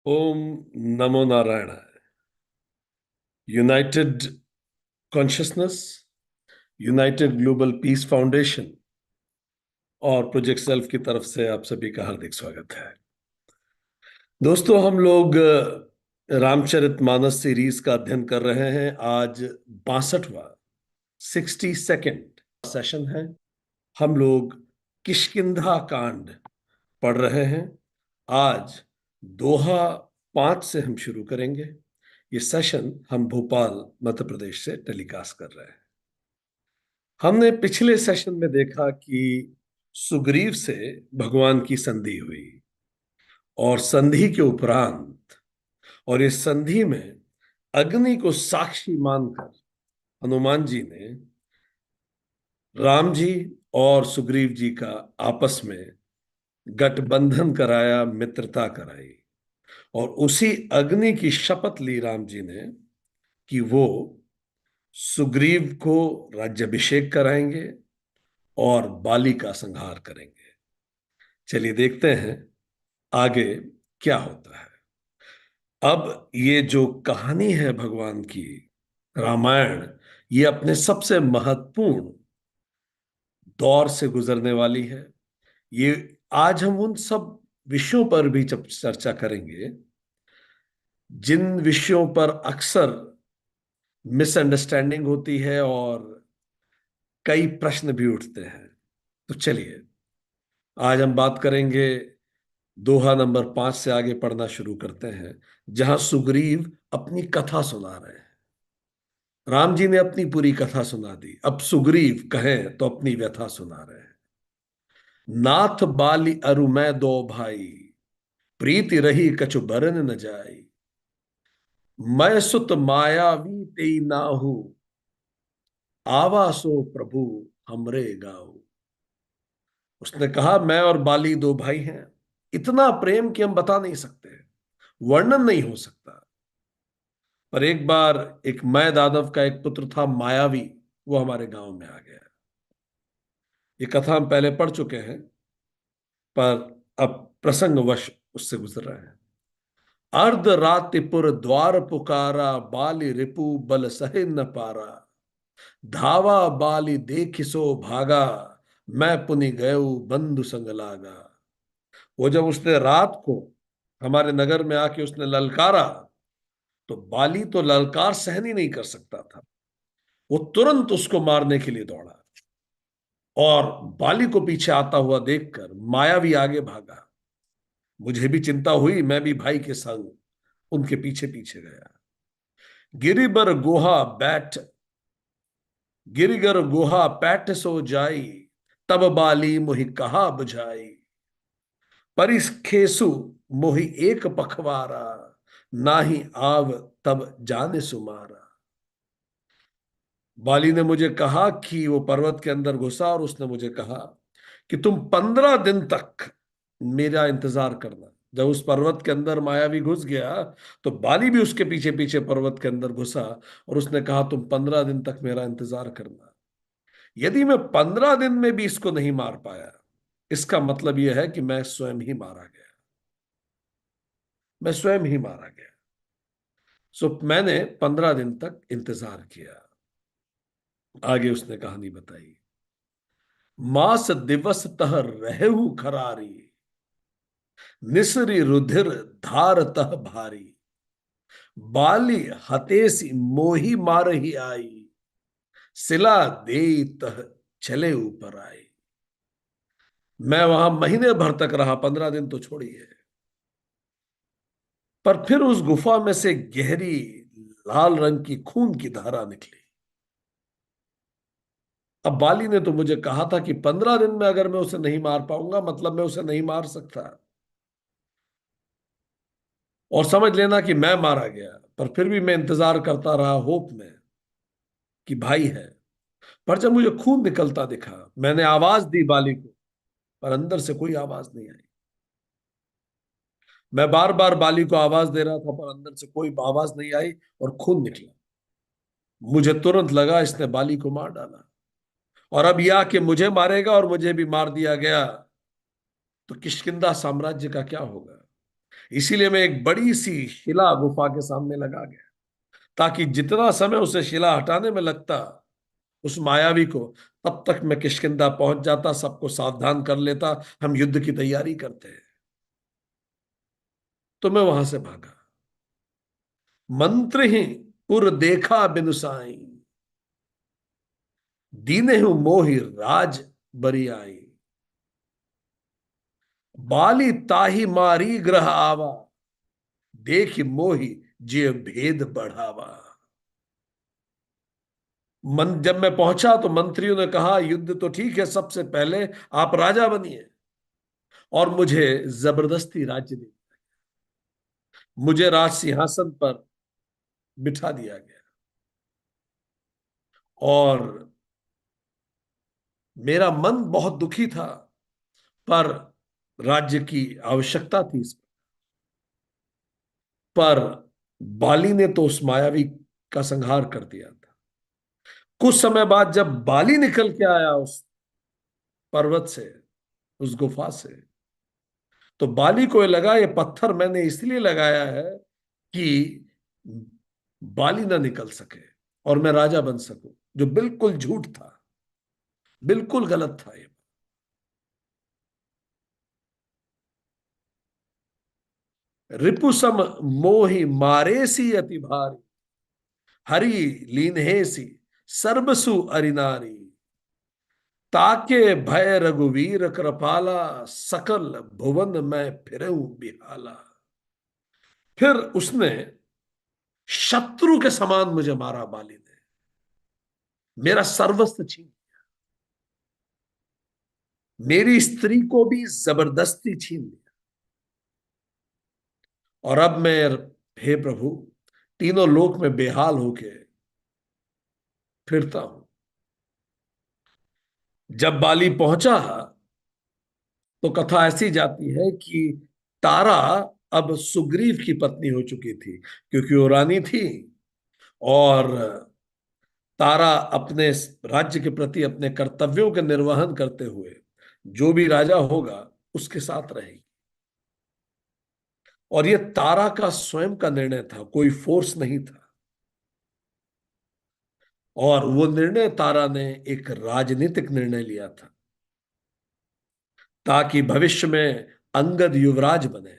ओम नमो नारायणाय। United consciousness, United global peace foundation और project self की तरफ से आप सभी का हार्दिक स्वागत है। दोस्तों, हम लोग रामचरितमानस सीरीज का अध्ययन कर रहे हैं। आज 62वां 62nd सेशन है। हम लोग किष्किंधा कांड पढ़ रहे हैं। आज दोहा 5 से हम शुरू करेंगे। ये सेशन हम भोपाल मध्य प्रदेश से टेलीकास्ट कर रहे हैं। हमने पिछले सेशन में देखा कि सुग्रीव से भगवान की संधि हुई और संधि के उपरांत और इस संधि में अग्नि को साक्षी मानकर हनुमान जी ने राम जी और सुग्रीव जी का आपस में गठबंधन कराया, मित्रता कराई और उसी अग्नि की शपथ ली राम जी ने कि वो सुग्रीव को राज्याभिषेक कराएंगे और बाली का संहार करेंगे। चलिए देखते हैं आगे क्या होता है। अब ये जो कहानी है भगवान की, रामायण, ये अपने सबसे महत्वपूर्ण दौर से गुजरने वाली है। ये आज हम उन सब विषयों पर भी जब चर्चा करेंगे जिन विषयों पर अक्सर मिसअंडरस्टैंडिंग होती है और कई प्रश्न भी उठते हैं। तो चलिए आज हम बात करेंगे। दोहा नंबर 5 से आगे पढ़ना शुरू करते हैं, जहां सुग्रीव अपनी कथा सुना रहे हैं। राम जी ने अपनी पूरी कथा सुना दी, अब सुग्रीव कहें तो अपनी व्यथा सुना रहे हैं। नाथ बाली अरु मैं दो भाई, प्रीति रही कछु बरन न जाई। मैं सुत मायावी तेई नाहू, आवा सो प्रभु हमरे गाओ। उसने कहा मैं और बाली दो भाई हैं, इतना प्रेम कि हम बता नहीं सकते, वर्णन नहीं हो सकता। पर एक बार एक मैं दानव का एक पुत्र था मायावी, वो हमारे गांव में आ गया। ये कथा हम पहले पढ़ चुके हैं, पर अब प्रसंगवश उससे गुजर रहे हैं। अर्ध रातिपुर द्वार पुकारा, बाली रिपु बल सहे न पारा। धावा बाली देखिसो भागा, मैं पुनि गयऊ बंधु संग लागा। वो जब उसने रात को हमारे नगर में आके उसने ललकारा, तो बाली तो ललकार सहन ही नहीं कर सकता था। वो तुरंत उसको मारने के लिए दौड़ा और बाली को पीछे आता हुआ देखकर मायावी आगे भागा। मुझे भी चिंता हुई, मैं भी भाई के संग उनके पीछे पीछे गया। गिरिबर गुहा बैठ गिरिगर गुहा पैठ सो जाई, तब बाली मोहि कहा बुझाई। परिस खेसु मोहि एक पखवारा, नाही आव तब जाने सुमारा। बाली ने मुझे कहा कि वो पर्वत के अंदर घुसा और उसने मुझे कहा कि तुम 15 दिन तक मेरा इंतजार करना। जब उस पर्वत के अंदर मायावी घुस गया, तो बाली भी उसके पीछे पीछे पर्वत के अंदर घुसा और उसने कहा तुम 15 दिन तक मेरा इंतजार करना। यदि मैं 15 दिन में भी इसको नहीं मार पाया, इसका मतलब यह है कि मैं स्वयं ही मारा गया, मैं स्वयं ही मारा गया। सो मैंने 15 दिन तक इंतजार किया। आगे उसने कहानी बताई। मास दिवस तह रहु खरारी, निसरी रुधिर धार तह भारी। बाली हतेसी मोही मार ही आई, सिला दे तह चले ऊपर आई। मैं वहां महीने भर तक रहा, 15 दिन तो छोड़िए। पर फिर उस गुफा में से गहरी लाल रंग की खून की धारा निकली। अब बाली ने तो मुझे कहा था कि 15 दिन में अगर मैं उसे नहीं मार पाऊंगा, मतलब मैं उसे नहीं मार सकता और समझ लेना कि मैं मारा गया। पर फिर भी मैं इंतजार करता रहा होप में कि भाई है। पर जब मुझे खून निकलता दिखा, मैंने आवाज दी बाली को, पर अंदर से कोई आवाज नहीं आई। मैं बार बार बाली को आवाज दे रहा था, पर अंदर से कोई आवाज नहीं आई और खून निकला। मुझे तुरंत लगा इसने बाली को मार डाला, और अब यह कि मुझे मारेगा और मुझे भी मार दिया गया, तो किष्किंधा साम्राज्य का क्या होगा। इसीलिए मैं एक बड़ी सी शिला गुफा के सामने लगा गया, ताकि जितना समय उसे शिला हटाने में लगता उस मायावी को, तब तक मैं किष्किंधा पहुंच जाता, सबको सावधान कर लेता, हम युद्ध की तैयारी करते हैं। तो मैं वहां से भागा। मंत्र ही पुर देखा बिनु साई, दीने हूं मोहि राज बरी आई, बाली ताही मारी ग्रह आवा, देख मोहि जे भेद बढ़ावा। जब मैं पहुंचा तो मंत्रियों ने कहा, युद्ध तो ठीक है, सबसे पहले आप राजा बनिए। और मुझे जबरदस्ती राज्य दी, मुझे राज सिंहासन पर बिठा दिया गया। और मेरा मन बहुत दुखी था, पर राज्य की आवश्यकता थी इसमें। पर बाली ने तो उस मायावी का संहार कर दिया था। कुछ समय बाद जब बाली निकल के आया उस पर्वत से, उस गुफा से, तो बाली को ये लगा, ये पत्थर मैंने इसलिए लगाया है कि बाली ना निकल सके और मैं राजा बन सकूं, जो बिल्कुल झूठ था, बिल्कुल गलत था ये। रिपुसम मोहि मारेसी अति भारी, हरि लीन्हेसी सर्बसु अरिनारी, ताके भय रघुवीर कृपाला, सकल भुवन में फिरऊं बिहाला। फिर उसने शत्रु के समान मुझे मारा बाली ने, मेरा सर्वस्व छीन, मेरी स्त्री को भी जबरदस्ती छीन लिया। और अब मैं, हे प्रभु, तीनों लोक में बेहाल होके फिरता हूं। जब बाली पहुंचा तो कथा ऐसी जाती है कि तारा अब सुग्रीव की पत्नी हो चुकी थी, क्योंकि वो रानी थी। और तारा अपने राज्य के प्रति अपने कर्तव्यों के निर्वहन करते हुए जो भी राजा होगा उसके साथ रहेगी। और ये तारा का स्वयं का निर्णय था, कोई फोर्स नहीं था। और वो निर्णय तारा ने एक राजनीतिक निर्णय लिया था, ताकि भविष्य में अंगद युवराज बने।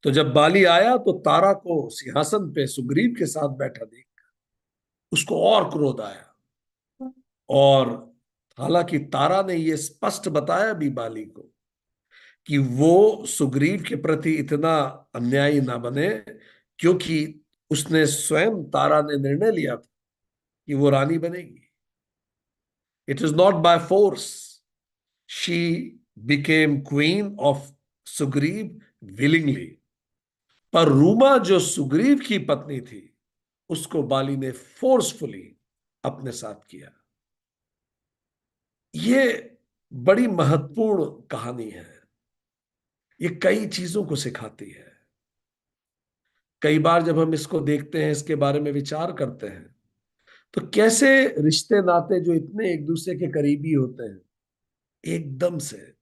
तो जब बाली आया तो तारा को सिंहासन पे सुग्रीव के साथ बैठा देख उसको और क्रोध आया। और हालांकि तारा ने यह स्पष्ट बताया भी बाली को कि वो सुग्रीव के प्रति इतना अन्यायी ना बने, क्योंकि उसने स्वयं, तारा ने निर्णय लिया था कि वो रानी बनेगी। It is not by force she became queen of Sugriva willingly. पर रूमा जो सुग्रीव की पत्नी थी, उसको बाली ने फोर्सफुली अपने साथ किया। ये बड़ी महत्वपूर्ण कहानी है। ये कई चीजों को सिखाती है। कई बार जब हम इसको देखते हैं, इसके बारे में विचार करते हैं, तो कैसे रिश्ते नाते जो इतने एक दूसरे के करीबी होते हैं, एकदम से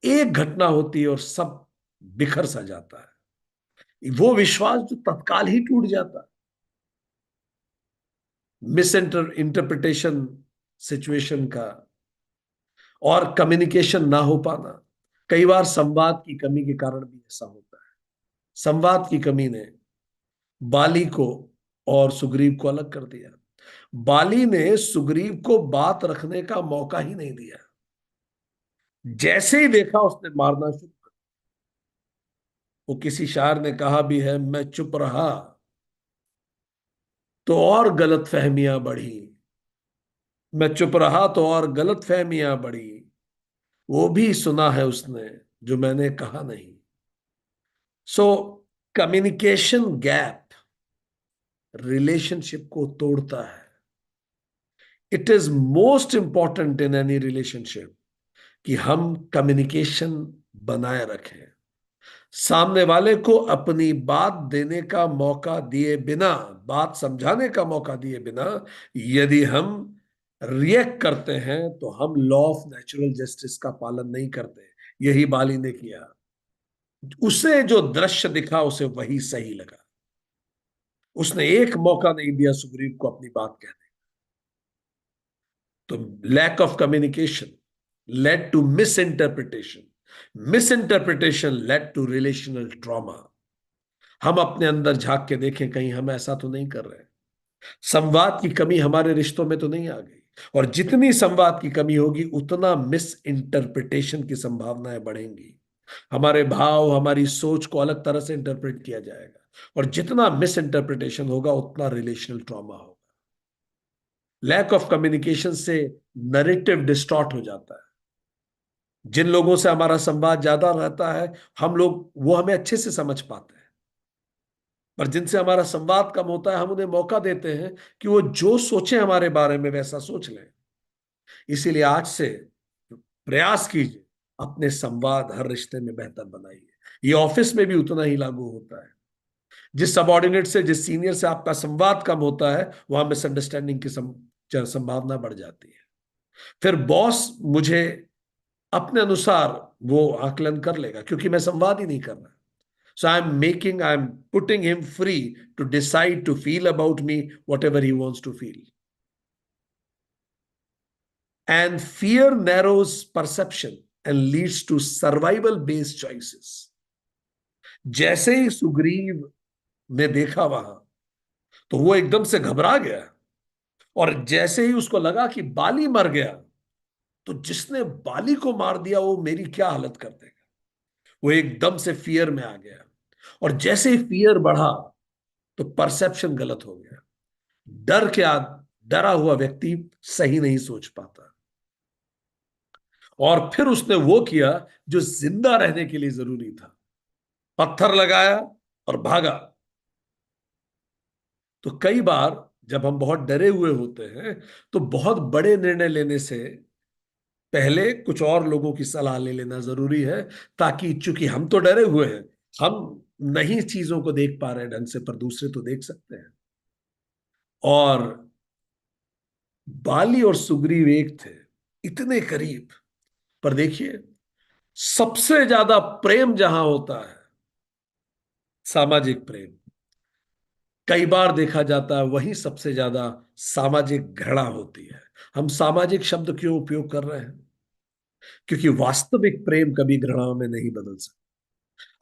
एक घटना होती है और सब बिखर सा जाता है। वो विश्वास जो तत्काल ही टूट जाता है, मिस इंटरप्रिटेशन सिचुएशन का, और कम्युनिकेशन ना हो पाना। कई बार संवाद की कमी के कारण भी ऐसा होता है। संवाद की कमी ने बाली को और सुग्रीव को अलग कर दिया। बाली ने सुग्रीव को बात रखने का मौका ही नहीं दिया। जैसे ही देखा उसने मारना शुरू कर। वो किसी शायर ने कहा भी है, मैं चुप रहा तो और गलत फहमियां बढ़ी, मैं चुप रहा तो और गलत फहमियां बढ़ी, वो भी सुना है उसने जो मैंने कहा नहीं। सो कम्युनिकेशन गैप रिलेशनशिप को तोड़ता है। It is most important in any relationship कि हम कम्युनिकेशन बनाए रखें, सामने वाले को अपनी बात देने का मौका दिए बिना, बात समझाने का मौका दिए बिना यदि हम रिएक्ट करते हैं, तो हम लॉ ऑफ नेचुरल जस्टिस का पालन नहीं करते। यही बाली ने किया। उसे जो दृश्य दिखा उसे वही सही लगा। उसने एक मौका नहीं दिया सुग्रीव को अपनी बात कहने। तो lack of communication led to misinterpretation, misinterpretation led to relational trauma. हम अपने अंदर झांक के देखें, कहीं हम ऐसा तो नहीं कर रहे। संवाद की कमी हमारे रिश्तों में तो नहीं आ गई? और जितनी संवाद की कमी होगी उतना मिस इंटरप्रिटेशन की संभावनाएं बढ़ेंगी। हमारे भाव, हमारी सोच को अलग तरह से इंटरप्रेट किया जाएगा, और जितना मिस इंटरप्रिटेशन होगा उतना रिलेशनल ट्रॉमा होगा। लैक ऑफ कम्युनिकेशन से नरेटिव डिस्टॉर्ट हो जाता है। जिन लोगों से हमारा संवाद ज्यादा रहता है, हम लोग वो हमें अच्छे से समझ पाते हैं। पर जिनसे हमारा संवाद कम होता है, हम उन्हें मौका देते हैं कि वो जो सोचे हमारे बारे में वैसा सोच लें। इसीलिए आज से प्रयास कीजिए, अपने संवाद हर रिश्ते में बेहतर बनाइए। ये ऑफिस में भी उतना ही लागू होता है। जिस सबॉर्डिनेट से, जिस सीनियर से आपका संवाद कम होता है, वहां मिसअंडरस्टैंडिंग की संभावना बढ़ जाती है। फिर बॉस मुझे अपने अनुसार वो आकलन कर लेगा, क्योंकि मैं संवाद ही नहीं कर रहा। So I am putting him free to decide to feel about me whatever he wants to feel. And fear narrows perception and leads to survival based choices. जैसे ही सुग्रीव ने देखा वहां, तो वो एकदम से घबरा गया। और जैसे ही उसको लगा कि बाली मर गया, तो जिसने बाली को मार दिया वो मेरी क्या हालत कर देगा, वो एकदम से फियर में आ गया। और जैसे ही फियर बढ़ा, तो परसेप्शन गलत हो गया। डर क्या, डरा हुआ व्यक्ति सही नहीं सोच पाता। और फिर उसने वो किया जो जिंदा रहने के लिए जरूरी था, पत्थर लगाया और भागा। तो कई बार जब हम बहुत डरे हुए होते हैं, तो बहुत बड़े निर्णय लेने से पहले कुछ और लोगों की सलाह ले लेना जरूरी है। ताकि, चूंकि हम तो डरे हुए हैं, हम नहीं चीजों को देख पा रहे ढंग से, पर दूसरे तो देख सकते हैं। और बाली और सुग्रीव एक थे, इतने करीब। पर देखिए, सबसे ज्यादा प्रेम जहां होता है, सामाजिक प्रेम, कई बार देखा जाता है वही सबसे ज्यादा सामाजिक घृणा होती है। हम सामाजिक शब्द क्यों उपयोग कर रहे हैं? क्योंकि वास्तविक प्रेम कभी घृणा में नहीं बदल सकता।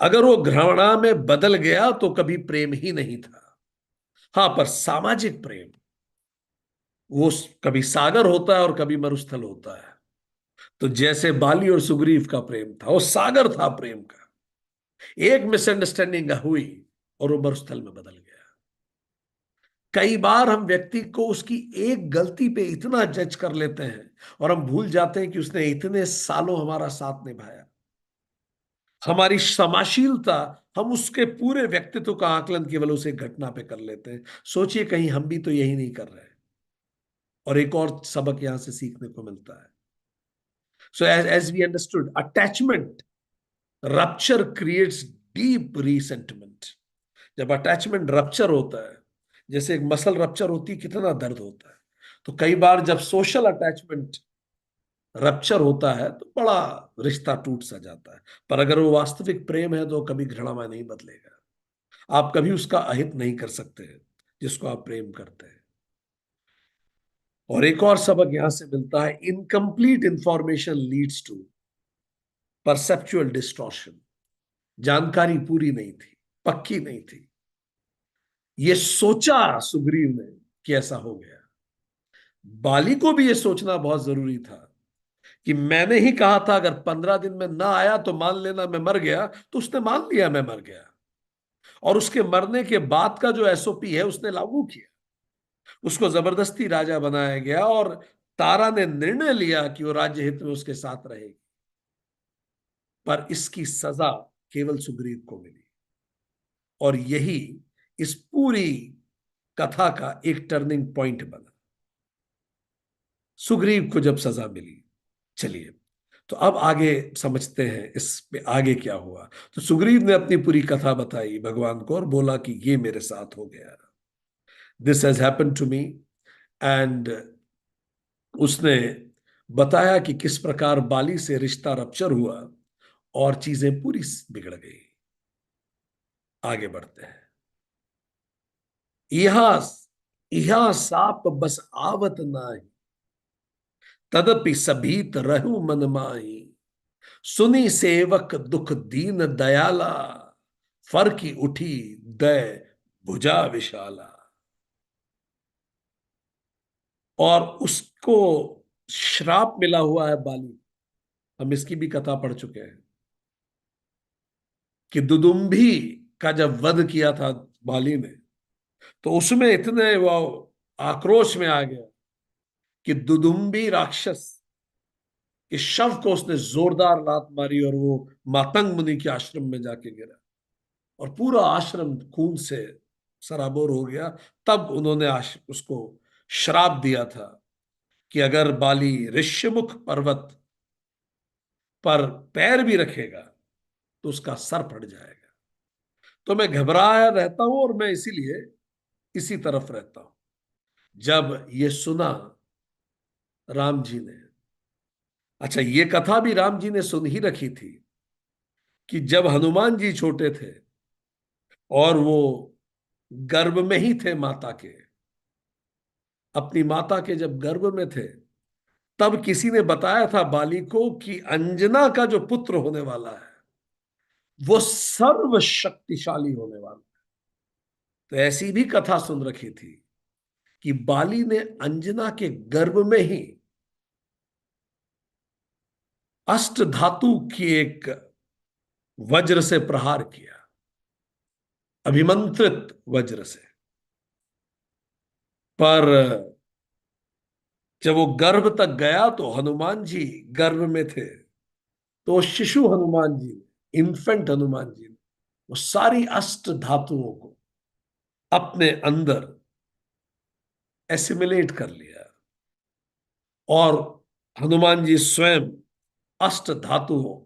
अगर वो घृणा में बदल गया तो कभी प्रेम ही नहीं था। हाँ, पर सामाजिक प्रेम वो कभी सागर होता है और कभी मरुस्थल होता है। तो जैसे बाली और सुग्रीव का प्रेम था, वो सागर था प्रेम का। एक मिसअंडरस्टैंडिंग हुई और वो मरुस्थल में बदल गया। कई बार हम व्यक्ति को उसकी एक गलती पे इतना जज कर लेते हैं, और हम भूल जाते हैं कि उसने इतने सालों हमारा साथ निभाया। हमारी क्षमाशीलता, हम उसके पूरे व्यक्तित्व का आकलन केवल उस एक घटना पे कर लेते हैं। सोचिए, कहीं हम भी तो यही नहीं कर रहे। और एक और सबक यहां से सीखने को मिलता है। So as we understood, attachment rupture creates deep resentment. जब अटैचमेंट रप्चर होता है, जैसे एक मसल रप्चर होती है, कितना दर्द होता है। तो कई बार जब सोशल अटैचमेंट रप्चर होता है, तो बड़ा रिश्ता टूट सा जाता है। पर अगर वो वास्तविक प्रेम है, तो कभी घृणा नहीं बदलेगा। आप कभी उसका अहित नहीं कर सकते जिसको आप प्रेम करते हैं। और एक और सबक यहां से मिलता है, incomplete information leads to perceptual distortion. जानकारी पूरी नहीं थी, पक्की नहीं थी। ये सोचा सुग्रीव ने कि ऐसा हो गया। बाली को भी ये सोचना बहुत जरूरी था कि मैंने ही कहा था अगर 15 दिन में ना आया तो मान लेना मैं मर गया। तो उसने मान लिया मैं मर गया, और उसके मरने के बाद का जो एसओपी है उसने लागू किया। उसको जबरदस्ती राजा बनाया गया, और तारा ने निर्णय लिया कि वो राज्य हित में उसके साथ रहेगी। पर इसकी सजा केवल सुग्रीव को मिली। और यही इस पूरी कथा का एक टर्निंग पॉइंट बना, सुग्रीव को जब सजा मिली। चलिए, तो अब आगे समझते हैं इस पे आगे क्या हुआ। तो सुग्रीव ने अपनी पूरी कथा बताई भगवान को, और बोला कि ये मेरे साथ हो गया, this has happened to me. And उसने बताया कि किस प्रकार बाली से रिश्ता रप्चर हुआ और चीजें पूरी बिगड़ गई। आगे बढ़ते हैं। यह यह साप बस आवत नाई, तदपि सभीत रहु मन माही। सुनी सेवक दुख दीन दयाला, फर की उठी दय भुजा विशाला। और उसको श्राप मिला हुआ है बाली। हम इसकी भी कथा पढ़ चुके हैं कि दुदुम्भी का जब वध किया था बाली ने, तो उसमें इतने वो आक्रोश में आ गया कि दुदुम्भी राक्षस के शव को उसने जोरदार लात मारी और वो मातंग मुनि के आश्रम में जाके गिरा और पूरा आश्रम खून से सराबोर हो गया। तब उन्होंने उसको श्राप दिया था कि अगर बाली ऋष्यमुख पर्वत पर पैर भी रखेगा तो उसका सर फट जाएगा। तो मैं घबराया रहता हूं और मैं इसीलिए इसी तरफ रहता हूं। जब ये सुना राम जी ने, अच्छा ये कथा भी राम जी ने सुन ही रखी थी कि जब हनुमान जी छोटे थे और वो गर्भ में ही थे माता के, अपनी माता के जब गर्भ में थे, तब किसी ने बताया था बाली को कि अंजना का जो पुत्र होने वाला है वो सर्व शक्तिशाली होने वाला है। तो ऐसी भी कथा सुन रखी थी कि बाली ने अंजना के गर्भ में ही अष्ट धातु की एक वज्र से प्रहार किया, अभिमंत्रित वज्र से। पर जब वो गर्भ तक गया तो हनुमान जी गर्भ में थे, तो शिशु हनुमान जी ने, इन्फेंट हनुमान जी ने वो सारी अष्ट धातुओं को अपने अंदर एसिमिलेट कर लिया और हनुमान जी स्वयं अष्ट धातुओं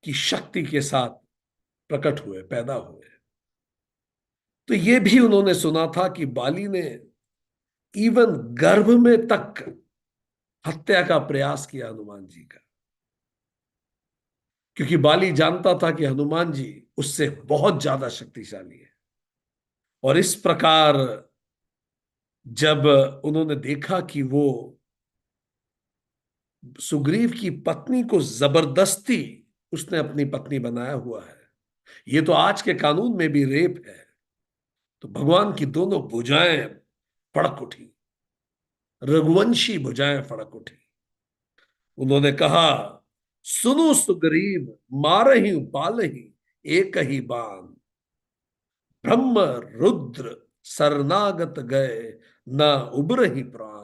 की शक्ति के साथ प्रकट हुए, पैदा हुए। तो ये भी उन्होंने सुना था कि बाली ने इवन गर्भ में तक हत्या का प्रयास किया हनुमान जी का, क्योंकि बाली जानता था कि हनुमान जी उससे बहुत ज्यादा शक्तिशाली है। और इस प्रकार जब उन्होंने देखा कि वो सुग्रीव की पत्नी को जबरदस्ती उसने अपनी पत्नी बनाया हुआ है, ये तो आज के कानून में भी रेप है, तो भगवान की दोनों भुजाएं फड़क उठी, रघुवंशी भुजाएं फड़क उठी। उन्होंने कहा, सुनो सुग्रीव मारहि पालहि एक ही बाण, ब्रह्म रुद्र शरणागत गए न उबरहि प्राण।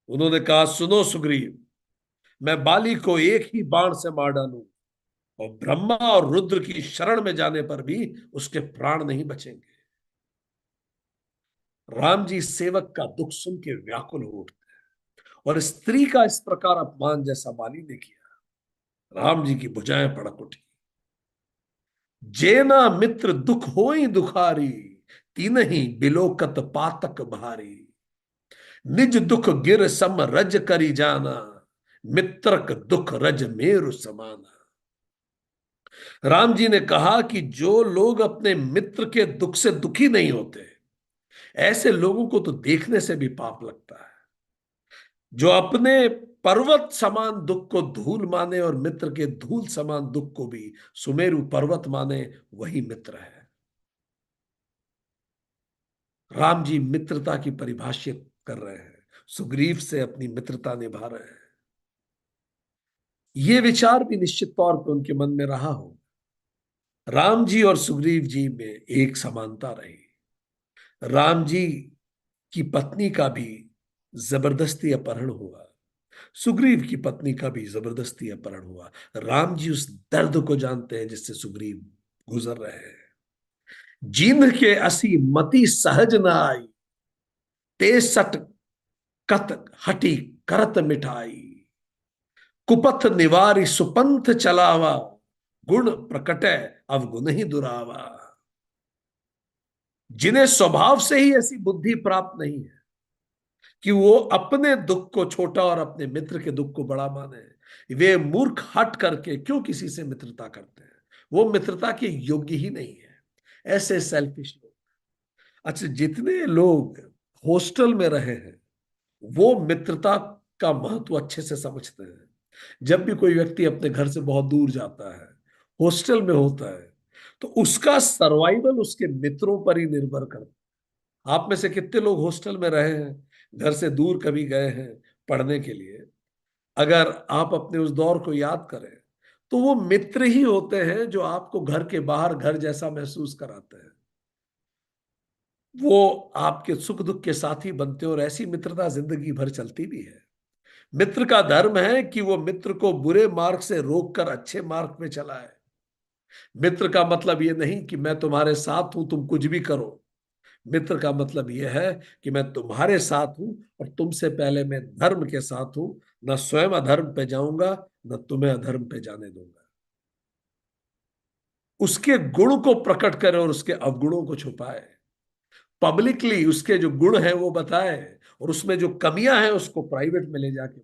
उन्होंने कहा, सुनो सुग्रीव, मैं बाली को एक ही बाण से मार डालूं और ब्रह्मा और रुद्र की शरण में जाने पर भी उसके प्राण नहीं बचेंगे। राम जी सेवक का दुख सुन के व्याकुल हो उठते और स्त्री का इस प्रकार अपमान जैसा बाली ने किया, राम जी की भुजाएं फड़क उठी। जेना मित्र दुख होई दुखारी, तीन ही बिलोकत पातक भारी। निज दुख गिर सम रज करी जाना, मित्रक दुख रज मेरु समाना। राम जी ने कहा कि जो लोग अपने मित्र के दुख से दुखी नहीं होते, ऐसे लोगों को तो देखने से भी पाप लगता है। जो अपने पर्वत समान दुख को धूल माने और मित्र के धूल समान दुख को भी सुमेरु पर्वत माने, वही मित्र है। राम जी मित्रता की परिभाषित कर रहे हैं, सुग्रीव से अपनी मित्रता निभा रहे हैं। ये विचार भी निश्चित तौर पर उनके मन में रहा हो। राम जी और सुग्रीव जी में एक समानता रही। राम जी की पत्नी का भी जबरदस्ती अपहरण हुआ, सुग्रीव की पत्नी का भी जबरदस्ती अपहरण हुआ। राम जी उस दर्द को जानते हैं जिससे सुग्रीव गुजर रहे हैं। जिन के असी मति सहज न आई, ते सट कत हटी करत मिठाई। कुपथ निवारी सुपंथ चलावा, गुण प्रकटे अवगुण ही दुरावा। जिन्हें स्वभाव से ही ऐसी बुद्धि प्राप्त नहीं है कि वो अपने दुख को छोटा और अपने मित्र के दुख को बड़ा माने, वे मूर्ख हट करके क्यों किसी से मित्रता करते हैं। वो मित्रता के योग्य ही नहीं है। ऐसे सेल्फिश लोग। अच्छा, जितने लोग हॉस्टल में रहे हैं वो मित्रता का महत्व अच्छे से समझते हैं। जब भी कोई व्यक्ति अपने घर से बहुत दूर जाता है, हॉस्टल में होता है, तो उसका सर्वाइवल उसके मित्रों पर ही निर्भर करता है। आप में से कितने लोग हॉस्टल में रहे हैं, घर से दूर कभी गए हैं पढ़ने के लिए? अगर आप अपने उस दौर को याद करें, तो वो मित्र ही होते हैं जो आपको घर के बाहर घर जैसा महसूस कराते हैं। वो आपके सुख दुख के साथी बनते हैं और ऐसी मित्रता जिंदगी भर चलती भी है। मित्र का धर्म है कि वो मित्र को बुरे मार्ग से रोककर अच्छे मार्ग पे चलाए। मित्र का मतलब ये नहीं कि मैं तुम्हारे साथ हूं, तुम कुछ भी करो। मित्र का मतलब यह है कि मैं तुम्हारे साथ हूं और तुमसे पहले मैं धर्म के साथ हूं। न स्वयं अधर्म पे जाऊंगा, न तुम्हें अधर्म पे जाने दूंगा। उसके गुण को प्रकट करे और उसके अवगुणों को छुपाए। पब्लिकली उसके जो गुण हैं वो बताए, और उसमें जो कमियां हैं उसको प्राइवेट में ले जाके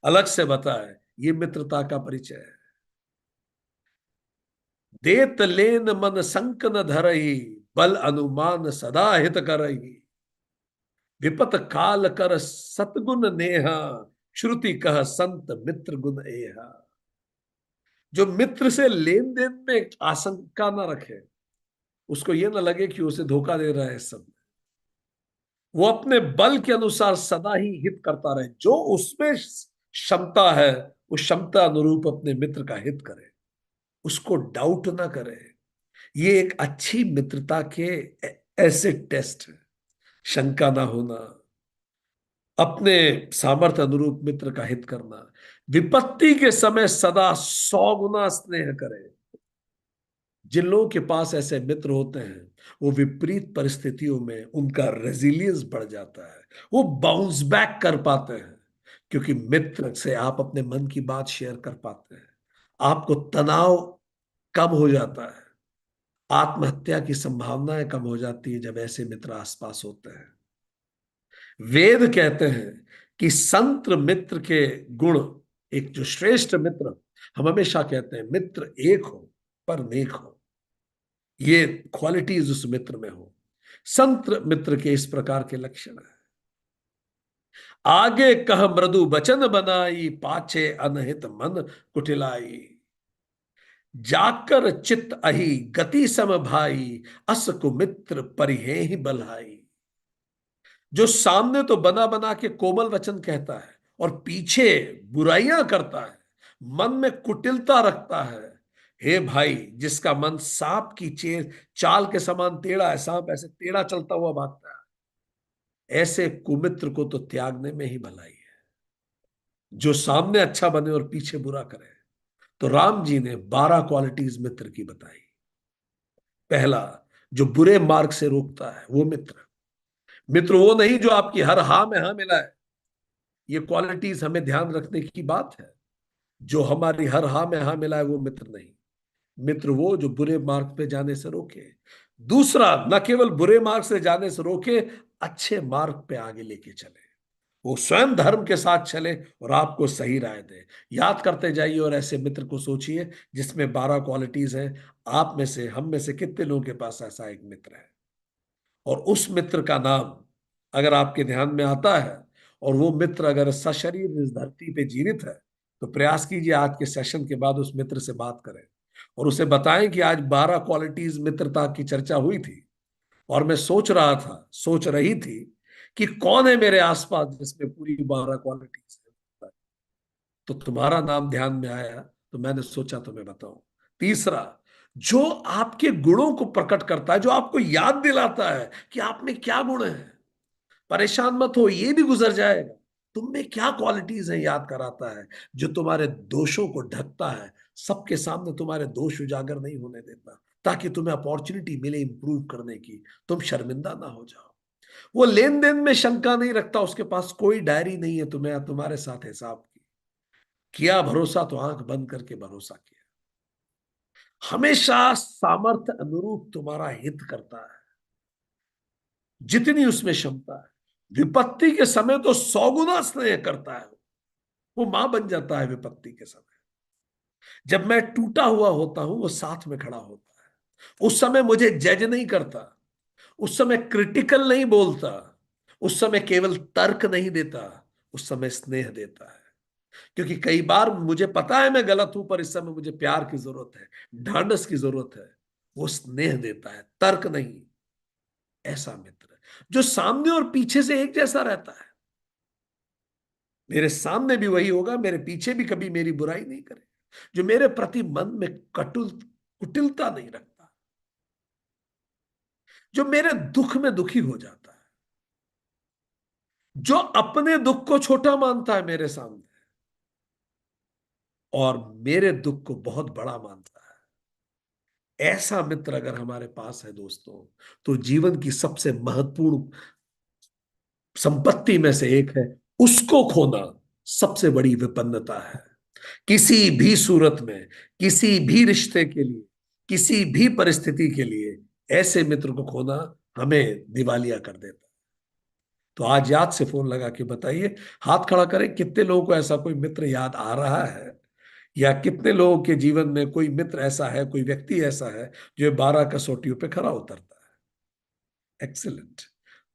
अलग से बताए। ये मित्रता का परिचय है। देत लेन मन संक न धरही, बल अनुमान सदा हित करही। विपत काल कर सतगुण नेहा, श्रुति कह संत मित्र गुण एहा। जो मित्र से लेन देन में आशंका ना रखे, उसको ये ना लगे कि उसे धोखा दे रहा है सब, वो अपने बल के अनुसार सदा ही हित करता रहे। जो उसमें क्षमता है उस क्षमता अनुरूप अपने मित्र का हित करे, उसको डाउट ना करे। ये एक अच्छी मित्रता के ऐसे टेस्ट है। शंका ना होना, अपने सामर्थ्य अनुरूप मित्र का हित करना, विपत्ति के समय सदा 100 गुना स्नेह करे। जिन लोगों के पास ऐसे मित्र होते हैं, वो विपरीत परिस्थितियों में उनका रेजिलियंस बढ़ जाता है। वो बाउंस बैक कर पाते हैं, क्योंकि मित्र से आप अपने मन की बात शेयर कर पाते हैं। आपको तनाव कम हो जाता है। आत्महत्या की संभावनाएं कम हो जाती है जब ऐसे मित्र आसपास होते हैं। वेद कहते हैं कि संत मित्र के गुण, एक जो श्रेष्ठ मित्र, हम हमेशा कहते हैं मित्र एक हो पर नेक हो। ये क्वालिटीज उस मित्र में हो। संत मित्र के इस प्रकार के लक्षण है। आगे कह मृदु बचन बनाई, पाछे अनहित मन कुटिलाई। जाकर चित अहि गति सम भाई, अस कुमित्र परिहे ही बल्हाई। जो सामने तो बना बना के कोमल वचन कहता है और पीछे बुराइयां करता है, मन में कुटिलता रखता है। हे भाई, जिसका मन सांप की चाल के समान टेढ़ा है, सांप ऐसे टेढ़ा चलता हुआ भागता है, ऐसे कुमित्र को तो त्यागने में ही भलाई है। जो सामने अच्छा बने और पीछे बुरा करे। तो राम जी ने 12 क्वालिटीज मित्र की बताई। पहला, जो बुरे मार्ग से रोकता है वो मित्र। मित्र वो नहीं जो आपकी हर हा में हा मिलाए। ये क्वालिटीज हमें ध्यान रखने की बात है। जो हमारी हर हा में हा मिलाए वो मित्र नहीं। मित्र वो जो बुरे मार्ग पे जाने से रोके। दूसरा, न केवल बुरे मार्ग से जाने से रोके, अच्छे मार्ग पे आगे लेके चले। वो स्वयं धर्म के साथ चले और आपको सही राय दे। याद करते जाइए और ऐसे मित्र को सोचिए जिसमें 12 क्वालिटीज हैं। आप में से, हम में से कितने लोगों के पास ऐसा एक मित्र है? और उस मित्र का नाम अगर आपके ध्यान में आता है, और वो मित्र अगर सशरीर इस धरती पे जीवित है, तो प्रयास कीजिए आज के सेशन के बाद उस मित्र से बात करें और उसे बताएं कि आज 12 क्वालिटीज मित्रता की चर्चा हुई थी, और मैं सोच रहा था, सोच रही थी कि कौन है मेरे आसपास जिसमें पूरी 12 क्वालिटीज है। तो तुम्हारा नाम ध्यान में आया, तो मैंने सोचा तुम्हें बताऊं। तीसरा, जो आपके गुणों को प्रकट करता है, जो आपको याद दिलाता है कि आप में क्या गुण है। परेशान मत हो, ये भी गुजर जाएगा। तुम में क्या क्वालिटीज हैं याद कराता है। जो तुम्हारे दोषों को ढकता है, सबके सामने तुम्हारे दोष उजागर नहीं होने देता, ताकि तुम्हें अपॉर्चुनिटी मिले इंप्रूव करने की, तुम शर्मिंदा ना हो जाओ। वो लेन देन में शंका नहीं रखता, उसके पास कोई डायरी नहीं है तुम्हें तुम्हारे साथ हिसाब की। किया भरोसा तो आंख बंद करके भरोसा किया। हमेशा सामर्थ्य अनुरूप तुम्हारा हित करता है, जितनी उसमें क्षमता है। विपत्ति के समय तो 100 गुना स्नेह करता है। वो मां बन जाता है विपत्ति के समय। जब मैं टूटा हुआ होता हूं वो साथ में खड़ा होता है। उस समय मुझे जज नहीं करता, उस समय क्रिटिकल नहीं बोलता, उस समय केवल तर्क नहीं देता, उस समय स्नेह देता है। क्योंकि कई बार मुझे पता है मैं गलत हूं, पर इस समय मुझे प्यार की जरूरत है, ढांढस की जरूरत है। वो स्नेह देता है, तर्क नहीं। ऐसा मित्र जो सामने और पीछे से एक जैसा रहता है। मेरे सामने भी वही होगा, मेरे पीछे भी कभी मेरी बुराई नहीं करे। जो मेरे प्रति मन में कुटिलता नहीं रखता। जो मेरे दुख में दुखी हो जाता है। जो अपने दुख को छोटा मानता है मेरे सामने, और मेरे दुख को बहुत बड़ा मानता है। ऐसा मित्र अगर हमारे पास है दोस्तों, तो जीवन की सबसे महत्वपूर्ण संपत्ति में से एक है। उसको खोना सबसे बड़ी विपन्नता है। किसी भी सूरत में, किसी भी रिश्ते के लिए, किसी भी परिस्थिति के लिए ऐसे मित्र को खोना हमें दिवालिया कर देता है। तो आज याद से फोन लगा के बताइए, हाथ खड़ा करें, कितने लोगों को ऐसा कोई मित्र याद आ रहा है, या कितने लोगों के जीवन में कोई मित्र ऐसा है, कोई व्यक्ति ऐसा है जो 12 कसौटियों पे खरा उतरता है। एक्सीलेंट।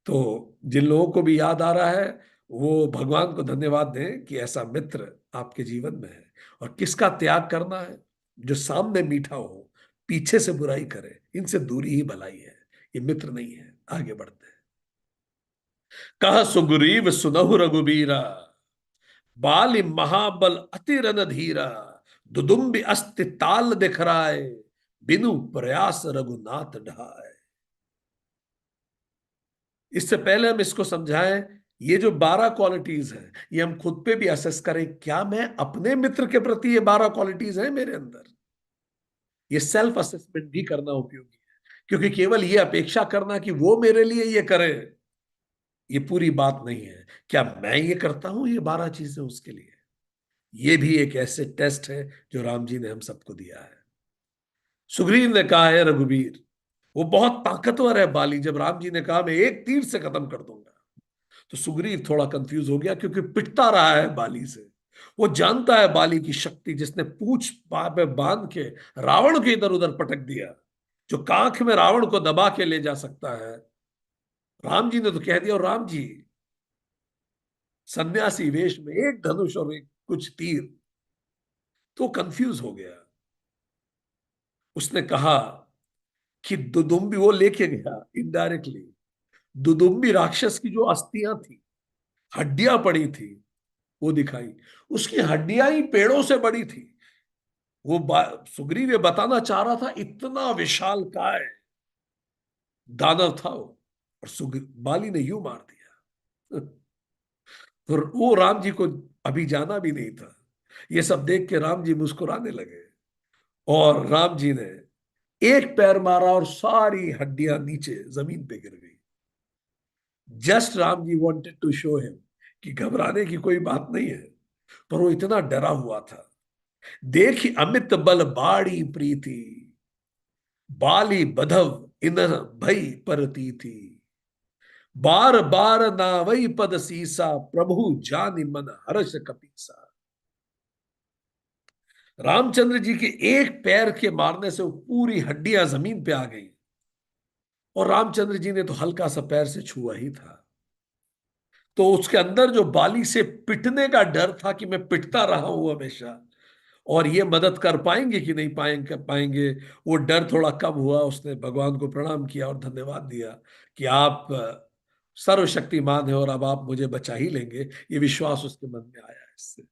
तो जिन लोगों को भी याद आ रहा है, वो भगवान को धन्यवाद दें कि ऐसा मित्र आपके जीवन में है। और किसका त्याग करना है? जो सामने मीठा हो, पीछे से बुराई करे, इनसे दूरी ही भलाई है। ये मित्र नहीं है। आगे बढ़ते हैं। कह सुग्रीव सुनहु रघुबीरा, बाली महाबल अति रन धीरा, दुदुम्बि अस्ति ताल दिखराए, बिनु प्रयास रघुनाथ ढाए। इससे पहले हम इसको समझाएं, ये जो 12 क्वालिटीज हैं, ये हम खुद पे भी असेस करें, क्या मैं अपने मित्र के प्रति ये 12 क्वालिटीज हैं मेरे अंदर? ये सेल्फ असेसमेंट भी करना उपयोगी है। क्योंकि केवल ये अपेक्षा करना कि वो मेरे लिए ये करे, ये पूरी बात नहीं है। क्या मैं ये करता हूं ये 12 चीजें उसके लिए? ये भी एक ऐसे टेस्ट है जो राम जी ने हम सबको दिया है। सुग्रीव ने कहा है रघुवीर, वो बहुत ताकतवर है बाली। जब राम जी ने कहा मैं एक तीर से खत्म कर दूंगा, तो सुग्रीव थोड़ा कंफ्यूज हो गया, क्योंकि पिटता रहा है बाली से। वो जानता है बाली की शक्ति, जिसने पूंछ पे बांध के रावण के इधर उधर पटक दिया, जो कांख में रावण को दबा के ले जा सकता है। राम जी ने तो कह दिया, और राम जी सन्यासी वेश में, एक धनुष और एक कुछ तीर। तो कंफ्यूज हो गया। उसने कहा कि दुदुम्बी, वो लेके गया इनडायरेक्टली, दुदुम्बी राक्षस की जो अस्थियां थी, हड्डियां पड़ी थी, वो दिखाई। उसकी हड्डियां ही पेड़ों से बड़ी थी। वो सुग्रीव ये बताना चाह रहा था, इतना विशाल काय दानव था वो। और बाली ने यूं मार दिया। तो वो राम जी को अभी जाना भी नहीं था। ये सब देख के राम जी मुस्कुराने लगे, और राम जी ने एक पैर मारा और सारी हड्डियां नीचे जमीन पे गिर गई। Just Ram ji wanted to show him कि घबराने की कोई बात नहीं है। पर वो इतना डरा हुआ था। देखी अमित बल बाड़ी प्रीति, बाली बधव इन भई परती थी, बार बार नावई पद सीसा, प्रभु जानि मन हर्ष कपीसा। रामचंद्र जी के एक पैर के मारने से वो पूरी हड्डियां जमीन पे आ गई। और रामचंद्र जी ने तो हल्का सा पैर से छुआ ही था। तो उसके अंदर जो बाली से पिटने का डर था, कि मैं पिटता रहा हूं हमेशा, और ये मदद कर पाएंगे कि नहीं पाएंगे, वो डर थोड़ा कम हुआ। उसने भगवान को प्रणाम किया और धन्यवाद दिया कि आप सर्वशक्तिमान है, और अब आप मुझे बचा ही लेंगे। ये विश्वास उसके मन में आया है इससे।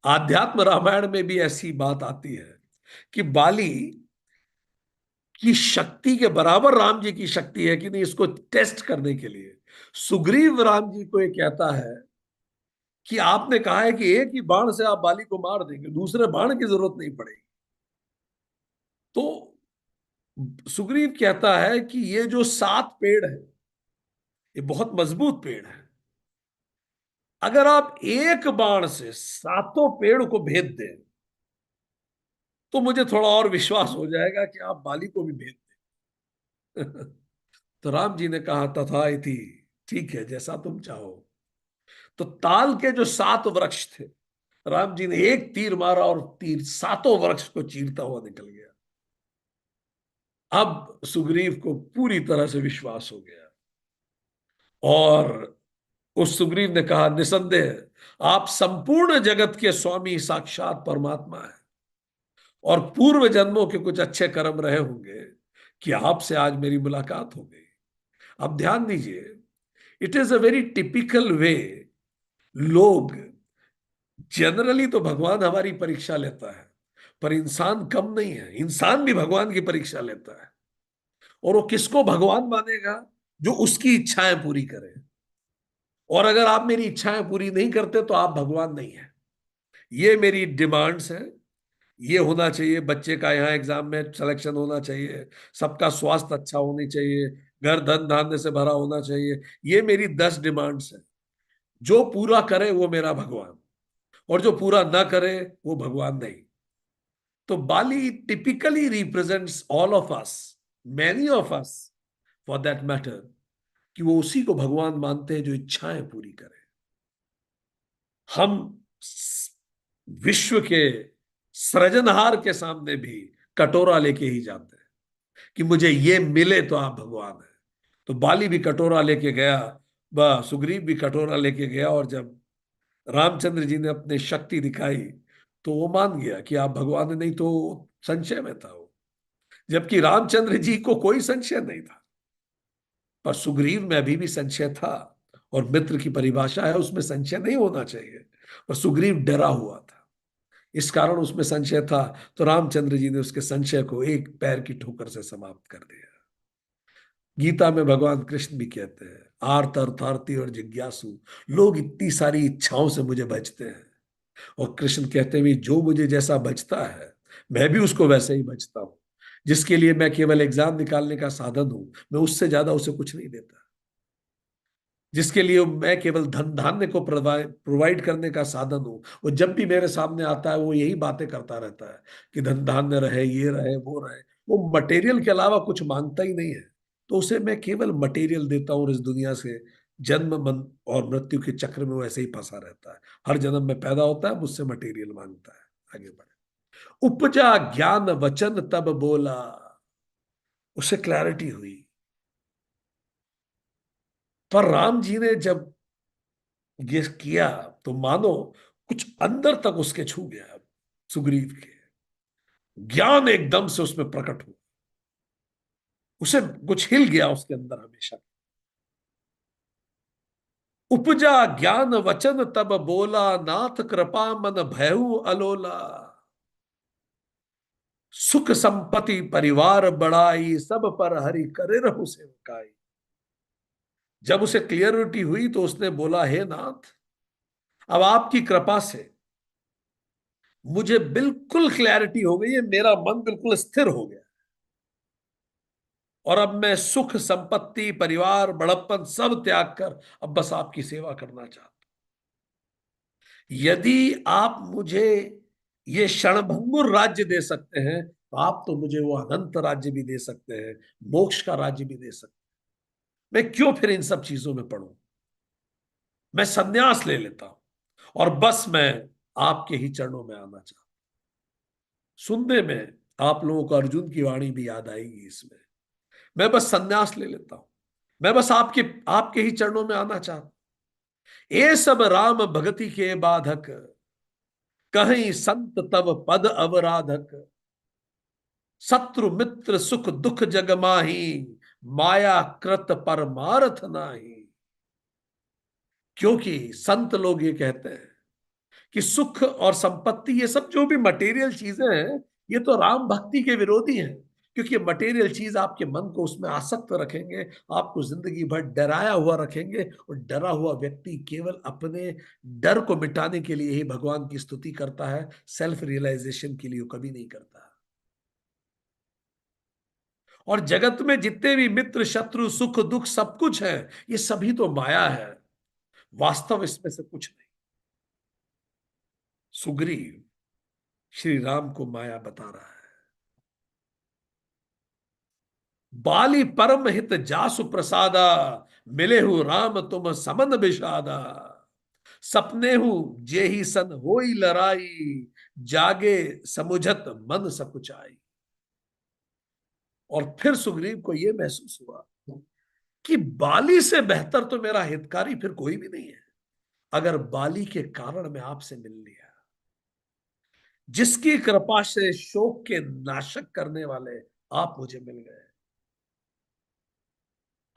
आध्यात्म रामायण में भी ऐसी बात आती है कि बाली की शक्ति के बराबर राम जी की शक्ति है कि नहीं, इसको टेस्ट करने के लिए सुग्रीव राम जी को ये कहता है कि आपने कहा है कि एक ही बाण से आप बाली को मार देंगे, दूसरे बाण की जरूरत नहीं पड़ेगी। तो सुग्रीव कहता है कि ये जो 7 पेड़ है, ये बहुत मजबूत पेड़ है। अगर आप एक बाण से सातों पेड़ को भेद दें, तो मुझे थोड़ा और विश्वास हो जाएगा कि आप बाली को भी भेद दें। तो राम जी ने कहा तथा इति, ठीक है जैसा तुम चाहो। तो ताल के जो 7 वृक्ष थे, राम जी ने एक तीर मारा और तीर सातों वृक्ष को चीरता हुआ निकल गया। अब सुग्रीव को पूरी तरह से विश्वास हो गया, और उस सुग्रीव ने कहा, निसंदेह आप संपूर्ण जगत के स्वामी साक्षात परमात्मा है, और पूर्व जन्मों के कुछ अच्छे कर्म रहे होंगे कि आपसे आज मेरी मुलाकात हो गई। अब ध्यान दीजिए, it is a very typical way. लोग जनरली तो भगवान हमारी परीक्षा लेता है, पर इंसान कम नहीं है, इंसान भी भगवान की परीक्षा लेता है। और वो किसको भगवान मानेगा? जो उसकी इच्छाएं पूरी करे। और अगर आप मेरी इच्छाएं पूरी नहीं करते तो आप भगवान नहीं है। ये मेरी डिमांड्स हैं, ये होना चाहिए, बच्चे का यहाँ एग्जाम में सिलेक्शन होना चाहिए, सबका स्वास्थ्य अच्छा होनी चाहिए, घर धन धान्य से भरा होना चाहिए, ये मेरी 10 डिमांड्स हैं। जो पूरा करे वो मेरा भगवान, और जो पूरा ना करे वो भगवान नहीं। तो Bali typically represents all of us, many of us for that matter, कि वो उसी को भगवान मानते हैं जो इच्छाएं पूरी करे। हम विश्व के सृजनहार के सामने भी कटोरा लेके ही जाते हैं कि मुझे ये मिले तो आप भगवान हैं। तो बाली भी कटोरा लेके गया, वह सुग्रीव भी कटोरा लेके गया, और जब रामचंद्र जी ने अपनी शक्ति दिखाई तो वो मान गया कि आप भगवान हैं। नहीं तो संशय में था वो, जबकि रामचंद्र जी को कोई संशय नहीं था, पर सुग्रीव में अभी भी संशय था। और मित्र की परिभाषा है, उसमें संशय नहीं होना चाहिए, और सुग्रीव डरा हुआ था, इस कारण उसमें संशय था। तो रामचंद्र जी ने उसके संशय को एक पैर की ठोकर से समाप्त कर दिया। गीता में भगवान कृष्ण भी कहते हैं, आर्त अर्थार्थी और जिज्ञासु लोग इतनी सारी इच्छाओं से मुझे बचते हैं। और कृष्ण कहते हैं, भी जो मुझे जैसा बचता है मैं भी उसको वैसे ही बचता हूं। जिसके लिए मैं केवल एग्जाम निकालने का साधन हूं, मैं उससे ज्यादा उसे कुछ नहीं देता। जिसके लिए मैं केवल धन धान्य को प्रोवाइड करने का साधन हूं, वो जब भी मेरे सामने आता है वो यही बातें करता रहता है कि धन धान्य रहे, ये रहे, वो रहे। वो मटेरियल के अलावा कुछ मांगता ही नहीं है। तो उसे मैं केवल मटेरियल देता हूँ, और इस दुनिया से जन्म मन और मृत्यु के चक्र में वो ऐसे ही फंसा रहता है। हर जन्म में पैदा होता है, मुझसे मटेरियल मांगता है। आगे बढ़े। उपजा ज्ञान वचन तब बोला, उसे क्लैरिटी हुई। पर राम जी ने जब ये किया तो मानो कुछ अंदर तक उसके छू गया, सुग्रीव के ज्ञान एकदम से उसमें प्रकट हुआ। उसे कुछ हिल गया उसके अंदर हमेशा। उपजा ज्ञान वचन तब बोला, नाथ कृपा मन भयउ अलोला। सुख संपत्ति परिवार बढ़ाई, सब पर हरि करे रहु सेवकाई। जब उसे क्लियरिटी हुई तो उसने बोला, हे नाथ, अब आपकी कृपा से मुझे बिल्कुल क्लैरिटी हो गई है, मेरा मन बिल्कुल स्थिर हो गया, और अब मैं सुख संपत्ति परिवार बड़प्पन सब त्याग कर अब बस आपकी सेवा करना चाहता हूं। यदि आप मुझे ये क्षणभंगुर राज्य दे सकते हैं तो आप तो मुझे वो अनंत राज्य भी दे सकते हैं, मोक्ष का राज्य भी दे सकते हैं। मैं क्यों फिर इन सब चीजों में पड़ूं? मैं संन्यास ले लेता हूं, और बस मैं आपके ही चरणों में आना चाहता हूं। सुनने में आप लोगों को अर्जुन की वाणी भी याद आएगी इसमें। मैं बस संन्यास ले लेता हूं, मैं बस आपके आपके ही चरणों में आना चाहता हूं। ये सब राम भगति के बाधक, कहीं संत तब पद अवराधक। शत्रु मित्र सुख दुख जग माही, माया कृत परमार्थ नाही। क्योंकि संत लोग ये कहते हैं कि सुख और संपत्ति, ये सब जो भी मटेरियल चीजें हैं, ये तो राम भक्ति के विरोधी हैं। क्योंकि मटेरियल चीज आपके मन को उसमें आसक्त रखेंगे, आपको जिंदगी भर डराया हुआ रखेंगे, और डरा हुआ व्यक्ति केवल अपने डर को मिटाने के लिए ही भगवान की स्तुति करता है, सेल्फ रियलाइजेशन के लिए कभी नहीं करता। और जगत में जितने भी मित्र शत्रु सुख दुख सब कुछ है, ये सभी तो माया है, वास्तव इसमें से कुछ नहीं। सुग्रीव श्री राम को माया बता रहा है। बाली परम हित जासु प्रसादा, मिले हु राम तुम समन विषादा। सपने हूं जे ही सन होई लड़ाई, जागे समुझत मन सकुचाई। और फिर सुग्रीव को यह महसूस हुआ कि बाली से बेहतर तो मेरा हितकारी फिर कोई भी नहीं है। अगर बाली के कारण मैं आपसे मिल लिया, जिसकी कृपा से शोक के नाशक करने वाले आप मुझे मिल गए,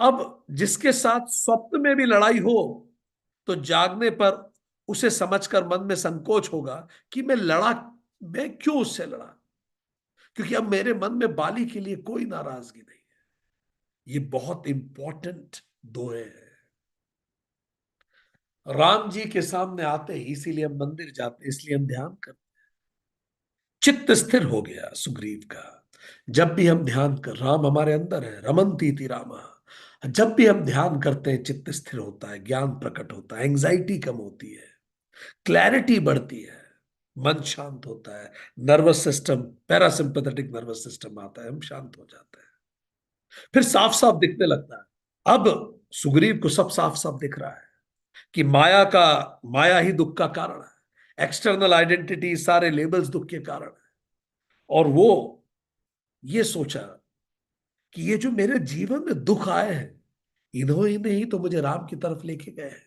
अब जिसके साथ स्वप्न में भी लड़ाई हो तो जागने पर उसे समझकर मन में संकोच होगा कि मैं क्यों उससे लड़ा, क्योंकि अब मेरे मन में बाली के लिए कोई नाराजगी नहीं है। ये बहुत इंपॉर्टेंट दोहे हैं। राम जी के सामने आते ही इसीलिए हम मंदिर जाते हैं, इसलिए हम ध्यान करते। चित्त स्थिर हो गया सुग्रीव का। जब भी हम ध्यान कर, राम हमारे अंदर है, रमन्ति इति रामा। जब भी हम ध्यान करते हैं चित्त स्थिर होता है, ज्ञान प्रकट होता है, एंजाइटी कम होती है, क्लैरिटी बढ़ती है, मन शांत होता है, nervous system, parasympathetic nervous system आता है, हम शांत हो जाते हैं। फिर साफ साफ दिखने लगता है। अब सुग्रीव को सब साफ साफ दिख रहा है कि माया ही दुख का कारण है। एक्सटर्नल आइडेंटिटी, सारे लेबल्स दुख के कारण है। और वो ये सोचा कि ये जो मेरे जीवन में दुख आए हैं, इन्होंने ही तो मुझे राम की तरफ लेके गए हैं।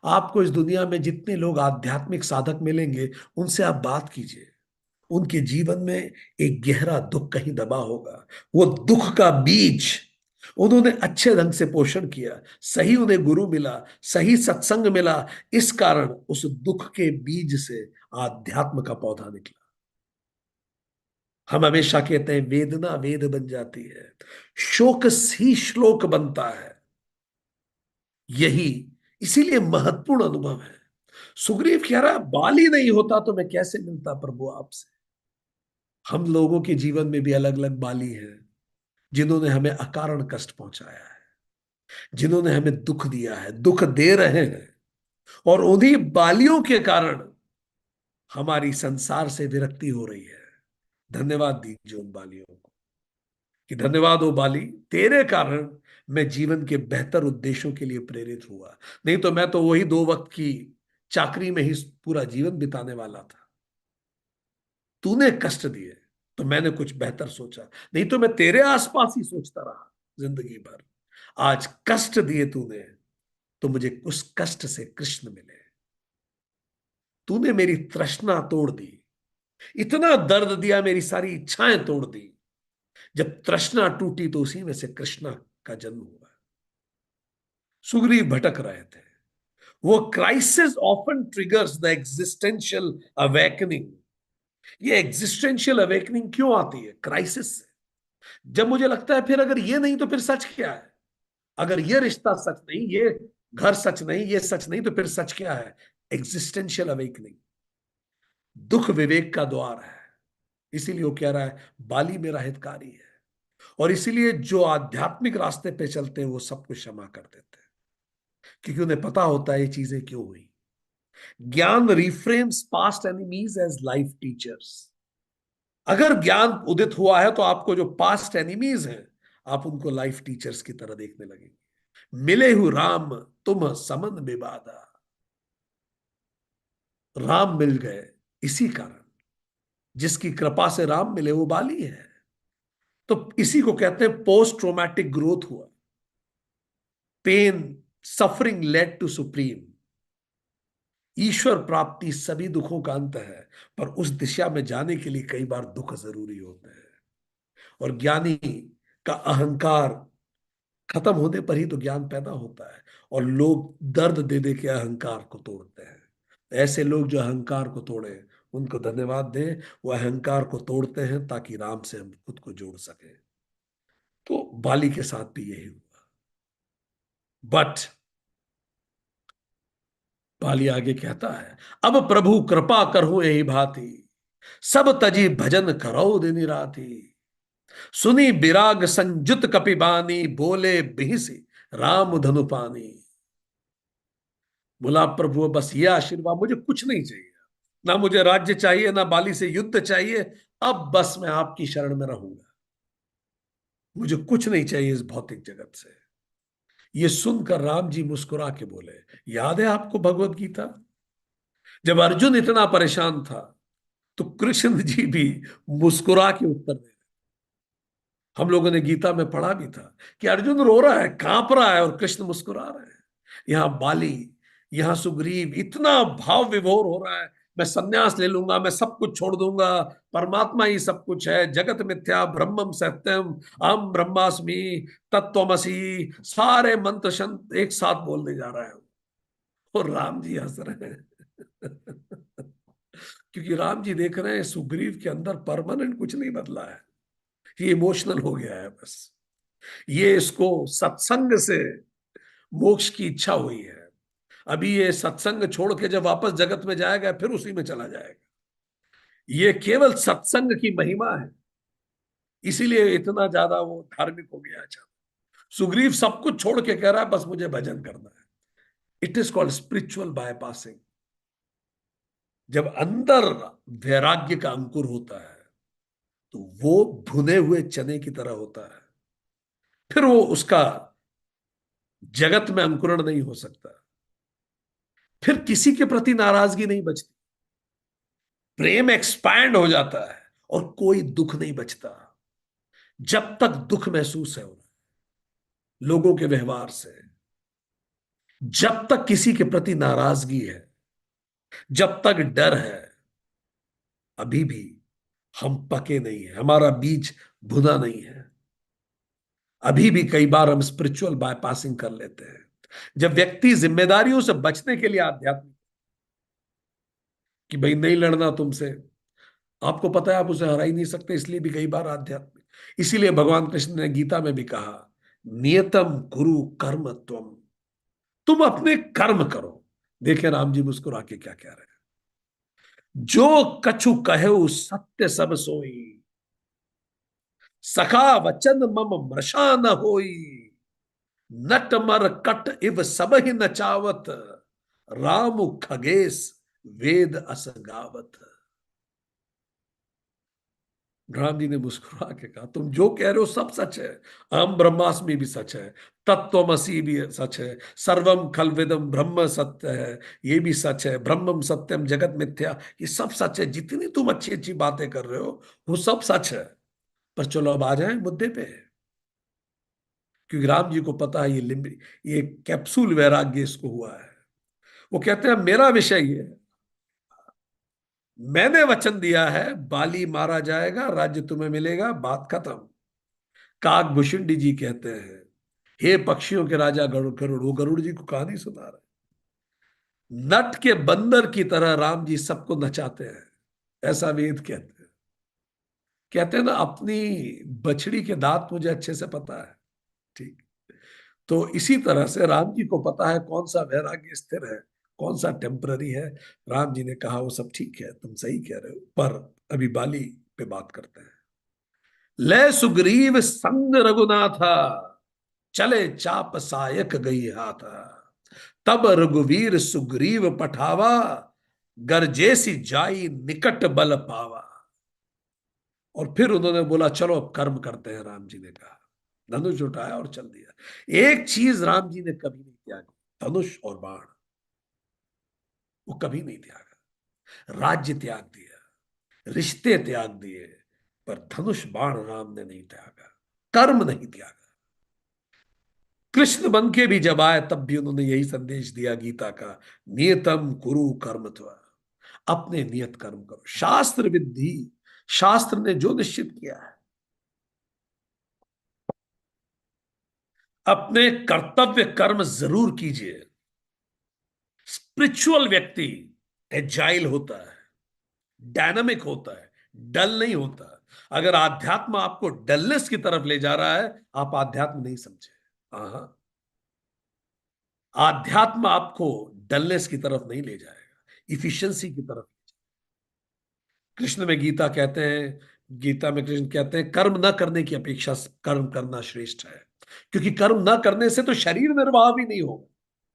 आपको इस दुनिया में जितने लोग आध्यात्मिक साधक मिलेंगे, उनसे आप बात कीजिए, उनके जीवन में एक गहरा दुख कहीं दबा होगा। वो दुख का बीज उन्होंने अच्छे ढंग से पोषण किया, सही उन्हें गुरु मिला, सही सत्संग मिला, इस कारण उस दुख के बीज से आध्यात्म का पौधा निकला। हम हमेशा कहते हैं वेदना वेद बन जाती है, शोक ही श्लोक बनता है। यही इसीलिए महत्वपूर्ण अनुभव है। सुग्रीव कह रहा, बाली नहीं होता तो मैं कैसे मिलता प्रभु आपसे। हम लोगों के जीवन में भी अलग अलग बाली हैं, जिन्होंने हमें अकारण कष्ट पहुंचाया है, जिन्होंने हमें दुख दिया है, दुख दे रहे हैं। और उन्हीं बालियों के कारण हमारी संसार से विरक्ति हो रही है। धन्यवाद दीजिए उन बालियों को, कि धन्यवाद हो बाली, तेरे कारण मैं जीवन के बेहतर उद्देश्यों के लिए प्रेरित हुआ। नहीं तो मैं तो वही दो वक्त की चाकरी में ही पूरा जीवन बिताने वाला था। तूने कष्ट दिए तो मैंने कुछ बेहतर सोचा, नहीं तो मैं तेरे आसपास ही सोचता रहा जिंदगी भर। आज कष्ट दिए तूने तो मुझे उस कष्ट से कृष्ण मिले। तूने मेरी तृष्णा तोड़ दी, इतना दर्द दिया, मेरी सारी इच्छाएं तोड़ दी। जब तृष्णा टूटी तो उसी में से कृष्णा का जन्म हुआ। सुग्रीव भटक रहे थे। वो crisis often triggers the existential awakening. ये एग्जिस्टेंशियल अवेकनिंग क्यों आती है? क्राइसिस से। जब मुझे लगता है फिर अगर ये नहीं तो फिर सच क्या है, अगर ये रिश्ता सच नहीं, ये घर सच नहीं, ये सच नहीं, तो फिर सच क्या है? Existential awakening. दुख विवेक का द्वार है। इसीलिए वो कह रहा है बाली मेरा हितकारी है। और इसीलिए जो आध्यात्मिक रास्ते पे चलते हैं वो सब कुछ क्षमा कर देते हैं, क्योंकि उन्हें पता होता है ये चीजें क्यों हुई। ज्ञान reframes past enemies as life teachers. अगर ज्ञान उदित हुआ है तो आपको जो पास्ट एनिमीज हैं, आप उनको लाइफ टीचर्स की तरह देखने लगेंगे। मिले हु राम तुम समन विवादा। राम मिल गए इसी कारण, जिसकी कृपा से राम मिले वो बाली है। तो इसी को कहते हैं पोस्ट ट्रोमैटिक ग्रोथ हुआ। Pain, suffering led to supreme. ईश्वर प्राप्ति सभी दुखों का अंत है, पर उस दिशा में जाने के लिए कई बार दुख जरूरी होते हैं। और ज्ञानी का अहंकार खत्म होने पर ही तो ज्ञान पैदा होता है। और लोग दर्द दे दे के अहंकार को तोड़ते हैं। ऐसे लोग जो अहंकार को तोड़े, उनको धन्यवाद दें। वो अहंकार को तोड़ते हैं ताकि राम से हम खुद को जोड़ सके। तो बाली के साथ भी यही हुआ। बट बाली आगे कहता है, अब प्रभु कृपा करहु यही भांति, सब तजी भजन करो दिन राति। सुनी विराग संजुत कपिबानी, बोले बिहिसि राम धनु पानी। बोला प्रभु बस ये आशीर्वाद, मुझे कुछ नहीं चाहिए। ना मुझे राज्य चाहिए, ना बाली से युद्ध चाहिए। अब बस मैं आपकी शरण में रहूंगा। मुझे कुछ नहीं चाहिए इस भौतिक जगत से। ये सुनकर राम जी मुस्कुरा के बोले, याद है आपको भगवत गीता? जब अर्जुन इतना परेशान था तो कृष्ण जी भी मुस्कुरा के उत्तर दे। हम लोगों ने गीता में पढ़ा भी था कि अर्जुन रो रहा है, कांप रहा है, और कृष्ण मुस्कुरा रहे हैं। यहां बाली, यहां सुग्रीव इतना भाव विभोर हो रहा है, मैं संन्यास ले लूंगा, मैं सब कुछ छोड़ दूंगा, परमात्मा ही सब कुछ है, जगत मिथ्या ब्रह्मम सत्यम, अहम ब्रह्मास्मि, तत्वमसी, सारे मंत्र शंत्र एक साथ बोलने जा रहा है। और राम जी हंस रहे हैं क्योंकि राम जी देख रहे हैं सुग्रीव के अंदर परमानेंट कुछ नहीं बदला है, ये इमोशनल हो गया है बस। ये इसको सत्संग से मोक्ष की इच्छा हुई है। अभी ये सत्संग छोड़ के जब वापस जगत में जाएगा फिर उसी में चला जाएगा। ये केवल सत्संग की महिमा है, इसीलिए इतना ज्यादा वो धार्मिक हो गया। अच्छा, सुग्रीव सब कुछ छोड़ के कह रहा है बस मुझे भजन करना है। It is called spiritual bypassing. जब अंदर वैराग्य का अंकुर होता है तो वो भुने हुए चने की तरह होता है, फिर वो उसका जगत में अंकुरण नहीं हो सकता, फिर किसी के प्रति नाराजगी नहीं बचती, प्रेम एक्सपैंड हो जाता है और कोई दुख नहीं बचता। जब तक दुख महसूस है लोगों के व्यवहार से, जब तक किसी के प्रति नाराजगी है, जब तक डर है, अभी भी हम पके नहीं है, हमारा बीज भुना नहीं है। अभी भी कई बार हम स्पिरिचुअल बायपासिंग कर लेते हैं। जब व्यक्ति जिम्मेदारियों से बचने के लिए आध्यात्मिक, कि भाई नहीं लड़ना तुमसे, आपको पता है आप उसे हरा ही नहीं सकते, इसलिए भी कई बार आध्यात्मिक। इसीलिए भगवान कृष्ण ने गीता में भी कहा, नियतम कुरु कर्म त्वम, तुम अपने कर्म करो। देखे राम जी मुस्कुरा के क्या कह रहे हैं, जो कछु कहे सत्य सब सोई, सखा वचन मम मृषा न होई, नट मर कट इव सब ही नचावत, राम खगेश वेद अस गावत। राम जी ने मुस्कुरा के कहा, तुम जो कह रहे हो सब सच है, अहम ब्रह्मास्मि भी सच है, तत्वमसी भी सच है, सर्वम खलविदम ब्रह्म सत्य है, ये भी सच है, ब्रह्मम सत्यम जगत मिथ्या, ये सब सच है। जितनी तुम अच्छी अच्छी बातें कर रहे हो वो सब सच है। पर चलो अब आ जाए मुद्दे पे, क्योंकि राम जी को पता है ये कैप्सूल वैराग्य इसको हुआ है। वो कहते हैं मेरा विषय ये है, मैंने वचन दिया है बाली मारा जाएगा, राज्य तुम्हें मिलेगा, बात खत्म। काक भुषुंडी जी कहते हैं, हे पक्षियों के राजा गरुड़, गरुड़ वो गरुड़ जी को कहानी सुना रहे हैं। नट के बंदर की तरह राम जी सबको नचाते हैं, ऐसा वेद कहते हैं। कहते हैं ना, अपनी बछड़ी के दांत मुझे अच्छे से पता है। ठीक, तो इसी तरह से राम जी को पता है कौन सा वैराग्य स्थिर है, कौन सा टेम्पररी है। राम जी ने कहा वो सब ठीक है, तुम सही कह रहे हो, पर अभी बाली पे बात करते हैं। ले सुग्रीव संग रघुनाथा, चले चाप सायक गई हाथा, तब रघुवीर सुग्रीव पठावा, गरजेसी जाई निकट बल पावा। और फिर उन्होंने बोला चलो अब कर्म करते हैं। राम जी ने कहा, धनुष उठाया और चल दिया। एक चीज राम जी ने कभी नहीं त्यागी, धनुष और बाण, वो कभी नहीं त्यागा। राज्य त्याग दिया, रिश्ते त्याग दिए, पर धनुष बाण राम ने नहीं त्यागा, कर्म नहीं त्यागा। कृष्ण बन के भी जब आए तब भी उन्होंने यही संदेश दिया गीता का, नियतम कुरु कर्म त्वा, अपने नियत कर्म करो। शास्त्र विद्धि, शास्त्र ने जो निश्चित किया है, अपने कर्तव्य कर्म जरूर कीजिए। स्पिरिचुअल व्यक्ति एजाइल होता है, डायनामिक होता है, डल नहीं होता। अगर आध्यात्म आपको डलनेस की तरफ ले जा रहा है, आप आध्यात्म नहीं समझे। हाँ, आध्यात्म आपको डलनेस की तरफ नहीं ले जाएगा, इफिशियंसी की तरफ। कृष्ण में गीता कहते हैं, गीता में कृष्ण कहते हैं कर्म न करने की अपेक्षा कर्म करना श्रेष्ठ है, क्योंकि कर्म न करने से तो शरीर निर्वाह भी नहीं होगा,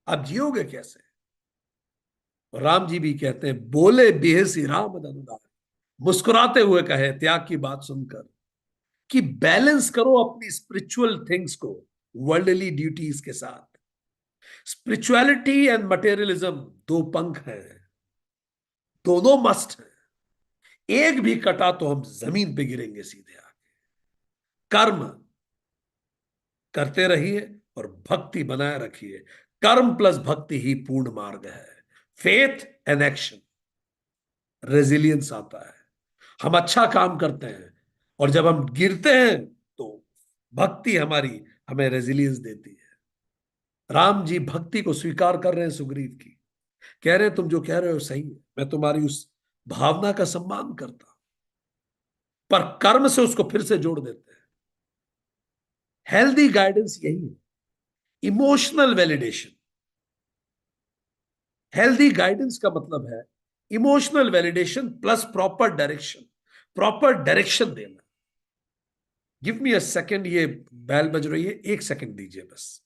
आप जियोगे कैसे। राम जी भी कहते हैं, बोले बेहसी राम धनुधार, मुस्कुराते हुए कहे त्याग की बात सुनकर, कि बैलेंस करो अपनी स्पिरिचुअल थिंग्स को वर्ल्डली ड्यूटीज के साथ। स्पिरिचुअलिटी एंड मटेरियलिज्म दो पंख हैं, दोनों मस्ट हैं। एक भी कटा तो हम जमीन पे गिरेंगे सीधे आके। कर्म करते रहिए और भक्ति बनाए रखिए। कर्म प्लस भक्ति ही पूर्ण मार्ग है। फेथ एंड एक्शन, रेजिलियंस आता है। हम अच्छा काम करते हैं और जब हम गिरते हैं तो भक्ति हमारी हमें रेजिलियंस देती है। राम जी भक्ति को स्वीकार कर रहे हैं सुग्रीव की, कह रहे हैं तुम जो कह रहे हो सही है, मैं तुम्हारी उस भावना का सम्मान करता हूं, पर कर्म से उसको फिर से जोड़ देते हैं। हेल्दी गाइडेंस यही है, इमोशनल वैलिडेशन। हेल्दी गाइडेंस का मतलब है emotional validation plus proper direction, proper direction देना। गिव मी अ सेकेंड, ये बैल बज रही है, एक सेकेंड दीजिए बस।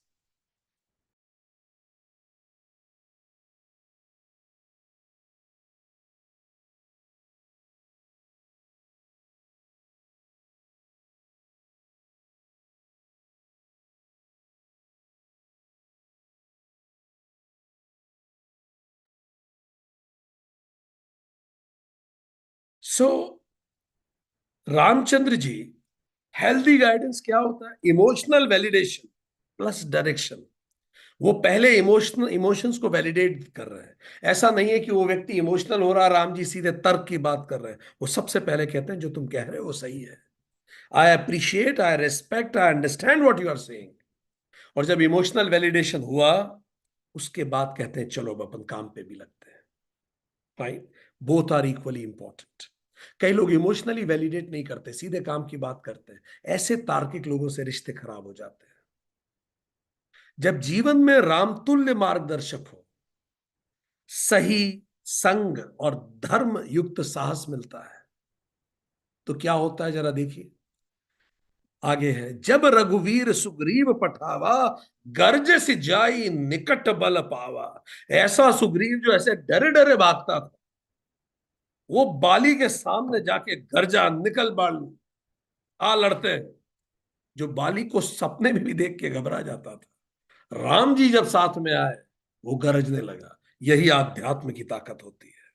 सो रामचंद्र जी, हेल्दी गाइडेंस क्या होता है? Emotional validation plus direction. वो पहले इमोशंस को वैलिडेट कर रहे हैं। ऐसा नहीं है कि वो व्यक्ति इमोशनल हो रहा, राम जी सीधे तर्क की बात कर रहे हैं। वो सबसे पहले कहते हैं जो तुम कह रहे हो वो सही है, I appreciate, I respect, I understand what you are saying. और जब इमोशनल वैलिडेशन हुआ, उसके बाद कहते हैं चलो अब अपन काम पे भी लगते हैं। Fine, both are equally important. कई लोग इमोशनली वैलिडेट नहीं करते, सीधे काम की बात करते हैं। ऐसे तार्किक लोगों से रिश्ते खराब हो जाते हैं। जब जीवन में रामतुल्य मार्गदर्शक हो, सही संग और धर्म युक्त साहस मिलता है, तो क्या होता है जरा देखिए। आगे है, जब रघुवीर सुग्रीव पठावा, गर्ज से जाई निकट बल पावा। ऐसा सुग्रीव जो ऐसे डरे डरे भागता था, वो बाली के सामने जाके गर्जा, निकल बाली, आ लड़ते हैं। जो बाली को सपने में भी देख के घबरा जाता था, राम जी जब साथ में आए वो गरजने लगा। यही आध्यात्म की ताकत होती है।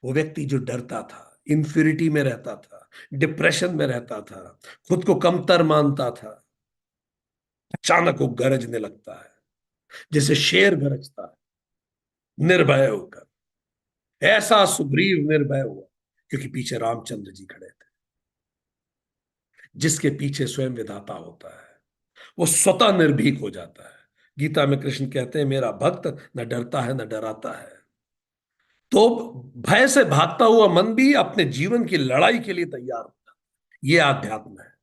वो व्यक्ति जो डरता था, इंफ्यूरिटी में रहता था, डिप्रेशन में रहता था, खुद को कमतर मानता था, अचानक वो गरजने लगता है जैसे शेर गरजता है, निर्भय होकर। ऐसा सुग्रीव निर्भय हुआ क्योंकि पीछे रामचंद्र जी खड़े थे। जिसके पीछे स्वयं विधाता होता है वो स्वतः निर्भीक हो जाता है। गीता में कृष्ण कहते हैं मेरा भक्त न डरता है न डराता है। तो भय से भागता हुआ मन भी अपने जीवन की लड़ाई के लिए तैयार होता है। ये आध्यात्म है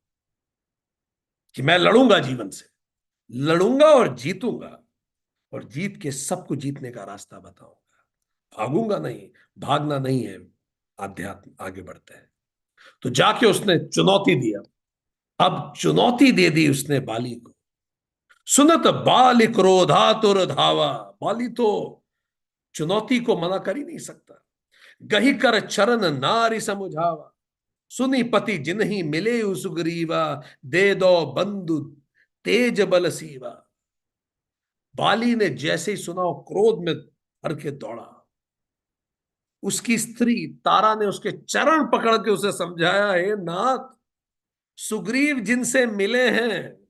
कि मैं लड़ूंगा, जीवन से लड़ूंगा और जीतूंगा, और जीत के सबको जीतने का रास्ता बताऊंगा। भागूंगा नहीं, भागना नहीं है। आध्यात्म आगे बढ़ते हैं। तो जाके उसने चुनौती दिया। अब चुनौती दे दी उसने बाली को। सुनत बाल क्रोधातुर धावा। बाली तो चुनौती को मना कर ही नहीं सकता। गही कर चरण नारी समुझावा। सुनी पति जिन्हीं मिले सुग्रीवा, दे दो बंधु तेज बल सीवा। बाली ने जैसे ही सुना, क्रोध में भर के दौड़ा। उसकी स्त्री तारा ने उसके चरण पकड़ के उसे समझाया, हे नाथ, सुग्रीव जिनसे मिले हैं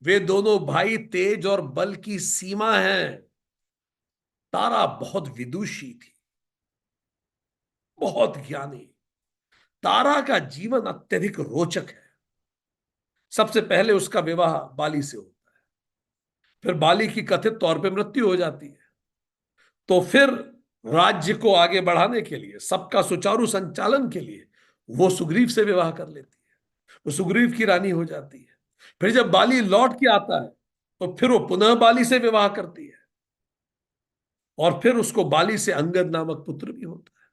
वे दोनों भाई तेज और बल की सीमा है। तारा बहुत विदुषी थी, बहुत ज्ञानी। तारा का जीवन अत्यधिक रोचक है। सबसे पहले उसका विवाह बाली से होता है, फिर बाली की कथित तौर पे मृत्यु हो जाती है। तो फिर राज्य को आगे बढ़ाने के लिए, सबका सुचारू संचालन के लिए वो सुग्रीव से विवाह कर लेती है। वो सुग्रीव की रानी हो जाती है। फिर जब बाली लौट के आता है तो फिर वो पुनः बाली से विवाह करती है, और फिर उसको बाली से अंगद नामक पुत्र भी होता है।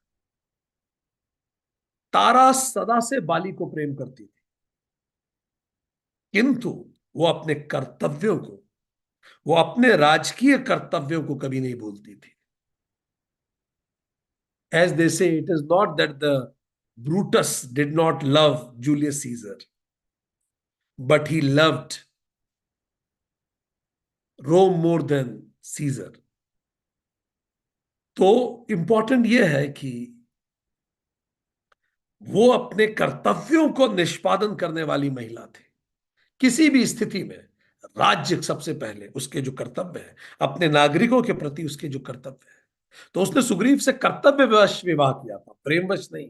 तारा सदा से बाली को प्रेम करती थी, किंतु वो अपने कर्तव्यों को, वो अपने राजकीय कर्तव्यों को कभी नहीं भूलती थी। As they say, it is not that the Brutus did not love Julius Caesar, but he loved Rome more than Caesar. तो इंपॉर्टेंट यह है कि वो अपने कर्तव्यों को निष्पादन करने वाली महिला थी किसी भी स्थिति में। राज्य सबसे पहले उसके जो कर्तव्य है, अपने नागरिकों के प्रति उसके जो कर्तव्य है, तो उसने सुग्रीव से कर्तव्यवश विवाह किया था, प्रेमवश नहीं।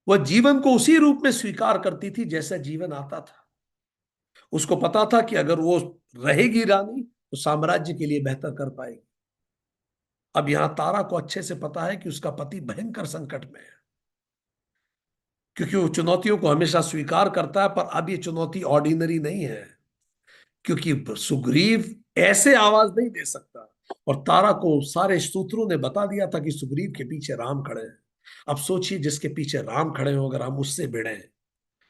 वह जीवन को उसी रूप में स्वीकार करती थी जैसा जीवन आता था। उसको पता था कि अगर वो रहेगी रानी तो साम्राज्य के लिए बेहतर कर पाएगी। अब यहां तारा को अच्छे से पता है कि उसका पति भयंकर संकट में है, क्योंकि वो चुनौतियों को हमेशा स्वीकार करता है, पर अब ये चुनौती ऑर्डिनरी नहीं है, क्योंकि सुग्रीव ऐसे आवाज नहीं दे सकता। और तारा को सारे सूत्रों ने बता दिया था कि सुग्रीव के पीछे राम खड़े हैं। अब सोचिए, जिसके पीछे राम खड़े हो, अगर हम उससे भिड़े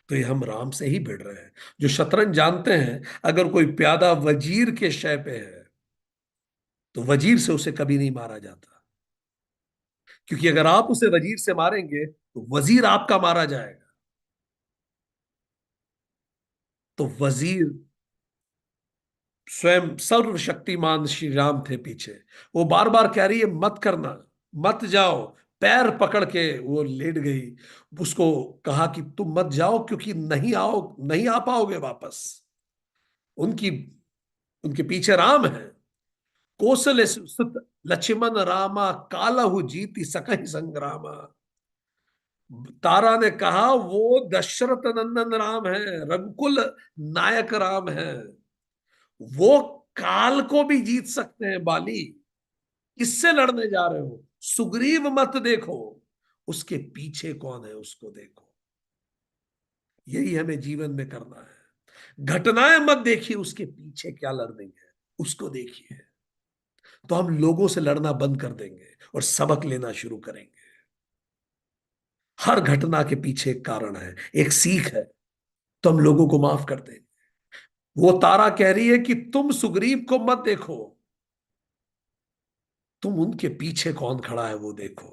तो ये हम राम से ही भिड़ रहे हैं। जो शतरंज जानते हैं, अगर कोई प्यादा वजीर के शय पे है तो वजीर से उसे कभी नहीं मारा जाता, क्योंकि अगर आप उसे वजीर से मारेंगे तो वजीर आपका मारा जाएगा। तो वजीर स्वयं सर्वशक्तिमान श्री राम थे पीछे। वो बार बार कह रही है मत करना, मत जाओ। पैर पकड़ के वो लेट गई। उसको कहा कि तुम मत जाओ, क्योंकि नहीं आ पाओगे वापस। उनकी उनके पीछे राम है। कौशल सुत लक्ष्मण रामा, कालहु जीति सकहि संग्रामा। तारा ने कहा वो दशरथ नंदन राम है, रघुकुल नायक राम है। वो काल को भी जीत सकते हैं बाली। किससे लड़ने जा रहे हो? सुग्रीव मत देखो, उसके पीछे कौन है उसको देखो। यही हमें जीवन में करना है। घटनाएं मत देखिए, उसके पीछे क्या लड़नी है उसको देखिए। तो हम लोगों से लड़ना बंद कर देंगे और सबक लेना शुरू करेंगे। हर घटना के पीछे एक कारण है, एक सीख है, तो हम लोगों को माफ कर देंगे। वो तारा कह रही है कि तुम सुग्रीव को मत देखो, तुम उनके पीछे कौन खड़ा है वो देखो।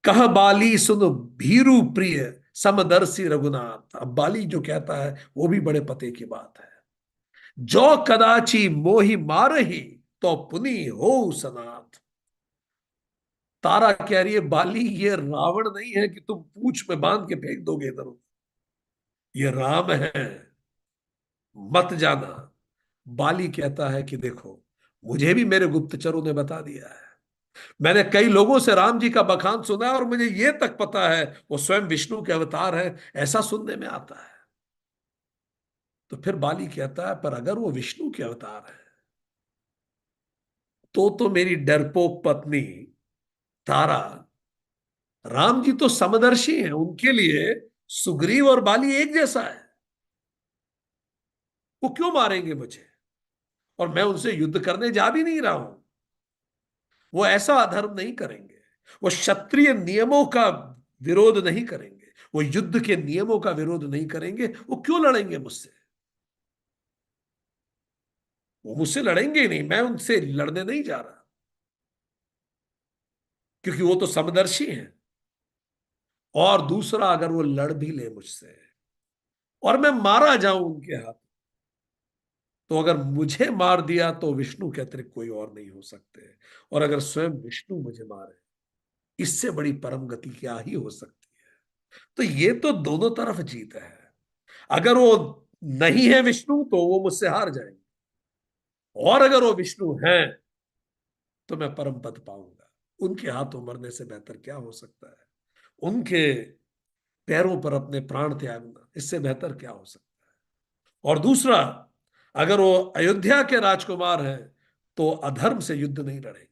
कह बाली सुन भीरु प्रिय, समदर्शी रघुनाथ। अब बाली जो कहता है वो भी बड़े पते की बात है। जो कदाची मोहि मारही, तो पुनि हो सनाथ। तारा कह रही है बाली, ये रावण नहीं है कि तुम पूंछ में बांध के फेंक दोगे इधर उधर। ये राम है, मत जाना। बाली कहता है कि देखो, मुझे भी मेरे गुप्तचरों ने बता दिया है। मैंने कई लोगों से राम जी का बखान सुना है, और मुझे यह तक पता है वो स्वयं विष्णु के अवतार है, ऐसा सुनने में आता है। तो फिर बाली कहता है पर अगर वो विष्णु के अवतार है तो मेरी डरपोक पत्नी तारा, राम जी तो समदर्शी हैं, उनके लिए सुग्रीव और बाली एक जैसा है। वो क्यों मारेंगे मुझे? और मैं उनसे युद्ध करने जा भी नहीं रहा हूं। वो ऐसा अधर्म नहीं करेंगे। वो क्षत्रिय नियमों का विरोध नहीं करेंगे। वो युद्ध के नियमों का विरोध नहीं करेंगे। वो क्यों लड़ेंगे मुझसे? वो मुझसे लड़ेंगे ही नहीं, मैं उनसे लड़ने नहीं जा रहा, क्योंकि वो तो समदर्शी हैं। और दूसरा, अगर वो लड़ भी ले मुझसे और मैं मारा जाऊं उनके हाथ, तो अगर मुझे मार दिया तो विष्णु के अतिरिक्त कोई और नहीं हो सकते। और अगर स्वयं विष्णु मुझे मारे, इससे बड़ी परम गति क्या ही हो सकती है? तो ये तो दोनों तरफ जीत है। अगर वो नहीं है विष्णु तो वो मुझसे हार जाएंगे, और अगर वो विष्णु है तो मैं परम पद पाऊंगा। उनके हाथों मरने से बेहतर क्या हो सकता है? उनके पैरों पर अपने प्राण त्यागना, इससे बेहतर क्या हो सकता है? और दूसरा, अगर वो अयोध्या के राजकुमार हैं तो अधर्म से युद्ध नहीं लड़ेंगे।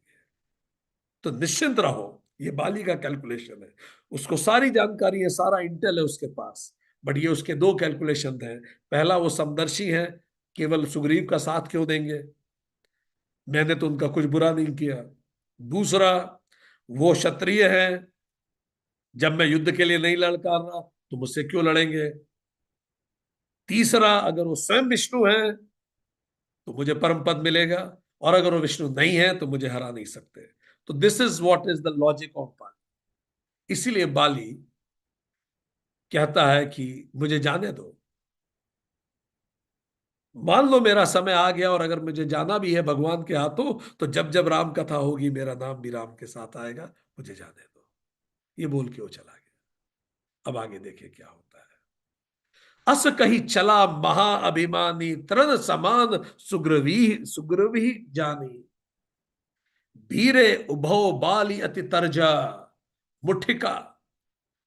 तो निश्चिंत रहो, ये बाली का कैलकुलेशन है। उसको सारी जानकारी है, सारा इंटेल है उसके पास। बट ये उसके दो कैलकुलेशन हैं। पहला, वो समदर्शी है, केवल सुग्रीव का साथ क्यों देंगे, मैंने तो उनका कुछ बुरा नहीं किया। दूसरा, वो क्षत्रिय है, जब मैं युद्ध के लिए नहीं लड़का रहा तो मुझसे क्यों लड़ेंगे। तीसरा, अगर वो स्वयं विष्णु है तो मुझे परम पद मिलेगा, और अगर वो विष्णु नहीं है तो मुझे हरा नहीं सकते। तो this is what is the logic of Bali. इसीलिए बाली कहता है कि मुझे जाने दो। मान लो मेरा समय आ गया और अगर मुझे जाना भी है भगवान के हाथों, तो जब जब राम कथा होगी मेरा नाम भी राम के साथ आएगा, मुझे जाने दो। ये बोल के वो चला गया। अब आगे देखिए क्या होता है। अस कही चला महाअभिमानी, तृण समान सुग्रीवी, सुग्रीवी जानी। धीरे उभो बाली अति तरजा, मुठिका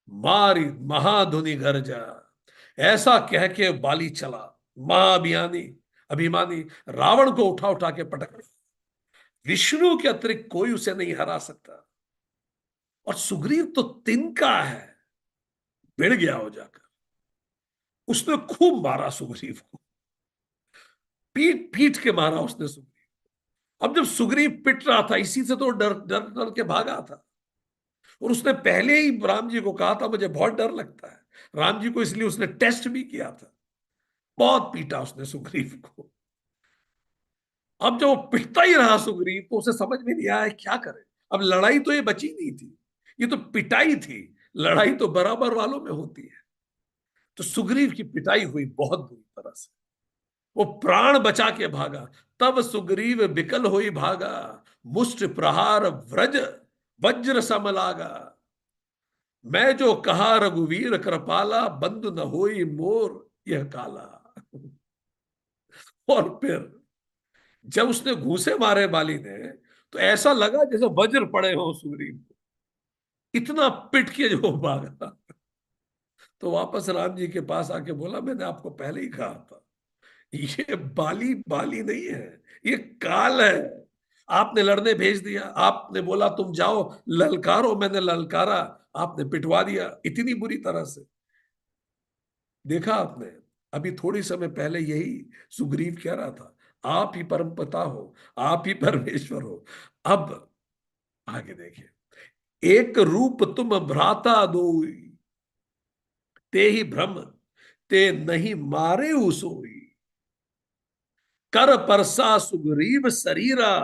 मारी महाधुनि गर्जा। ऐसा कह के बाली चला, महाअभिमानी, अभिमानी, रावण को उठा उठा के पटक। विष्णु के अतिरिक्त कोई उसे नहीं हरा सकता। और सुग्रीव तो तिनका है, भिड़ गया हो जाकर। उसने खूब मारा सुग्रीव को, पीट पीट के मारा उसने सुग्रीव। अब जब सुग्रीव पिट रहा था, इसी से तो डर डर डर के भागा था। और उसने पहले ही राम जी को कहा था मुझे बहुत डर लगता है। राम जी को इसलिए उसने टेस्ट भी किया था। बहुत पीटा उसने सुग्रीव को। अब जब वो पिटता ही रहा सुग्रीव, तो उसे समझ में नहीं आया क्या करे। अब लड़ाई तो ये बची नहीं थी, ये तो पिटाई थी। लड़ाई तो बराबर वालों में होती है। तो सुग्रीव की पिटाई हुई बहुत बुरी तरह से। वो प्राण बचा के भागा। तब सुग्रीव बिकल होई भागा, मुष्ट प्रहार व्रज वज्र सम लागा। मैं जो कहा रघुवीर कृपाला, बंधु न होई मोर यह काला। और फिर जब उसने घूंसे मारे बाली ने, तो ऐसा लगा जैसे वज्र पड़े हो सुग्रीव को। इतना पिट के जो भागा। तो वापस राम जी के पास आके बोला मैंने आपको पहले ही कहा था, ये बाली बाली नहीं है, ये काल है। आपने लड़ने भेज दिया, आपने बोला तुम जाओ ललकारो, मैंने ललकारा, आपने पिटवा दिया इतनी बुरी तरह से। देखा आपने, अभी थोड़ी समय पहले यही सुग्रीव कह रहा था आप ही परम पिता हो, आप ही परमेश्वर हो। अब आगे देखिए। एक रूप तुम भ्राता दो, ते ही भ्रम, ते नहीं मारे सोई। कर परसा सुग्रीव शरीरा,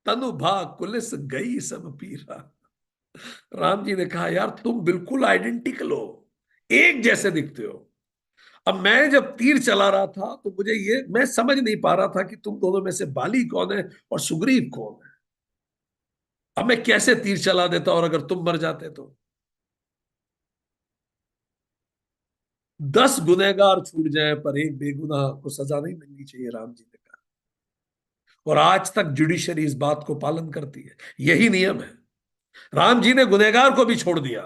तनु भा कुलिस गई सब पीरा। राम जी ने कहा यार तुम बिल्कुल आइडेंटिकल हो, एक जैसे दिखते हो। अब मैं जब तीर चला रहा था तो मुझे ये मैं समझ नहीं पा रहा था कि तुम दोनों में से बाली कौन है और सुग्रीव कौन है। अब मैं कैसे तीर चला देता और अगर तुम मर जाते तो। 10 गुनहगार छूट जाए पर एक बेगुनाह को सजा नहीं मिलनी चाहिए, राम जी ने कहा। और आज तक जुडिशरी इस बात को पालन करती है, यही नियम है। राम जी ने गुनहगार को भी छोड़ दिया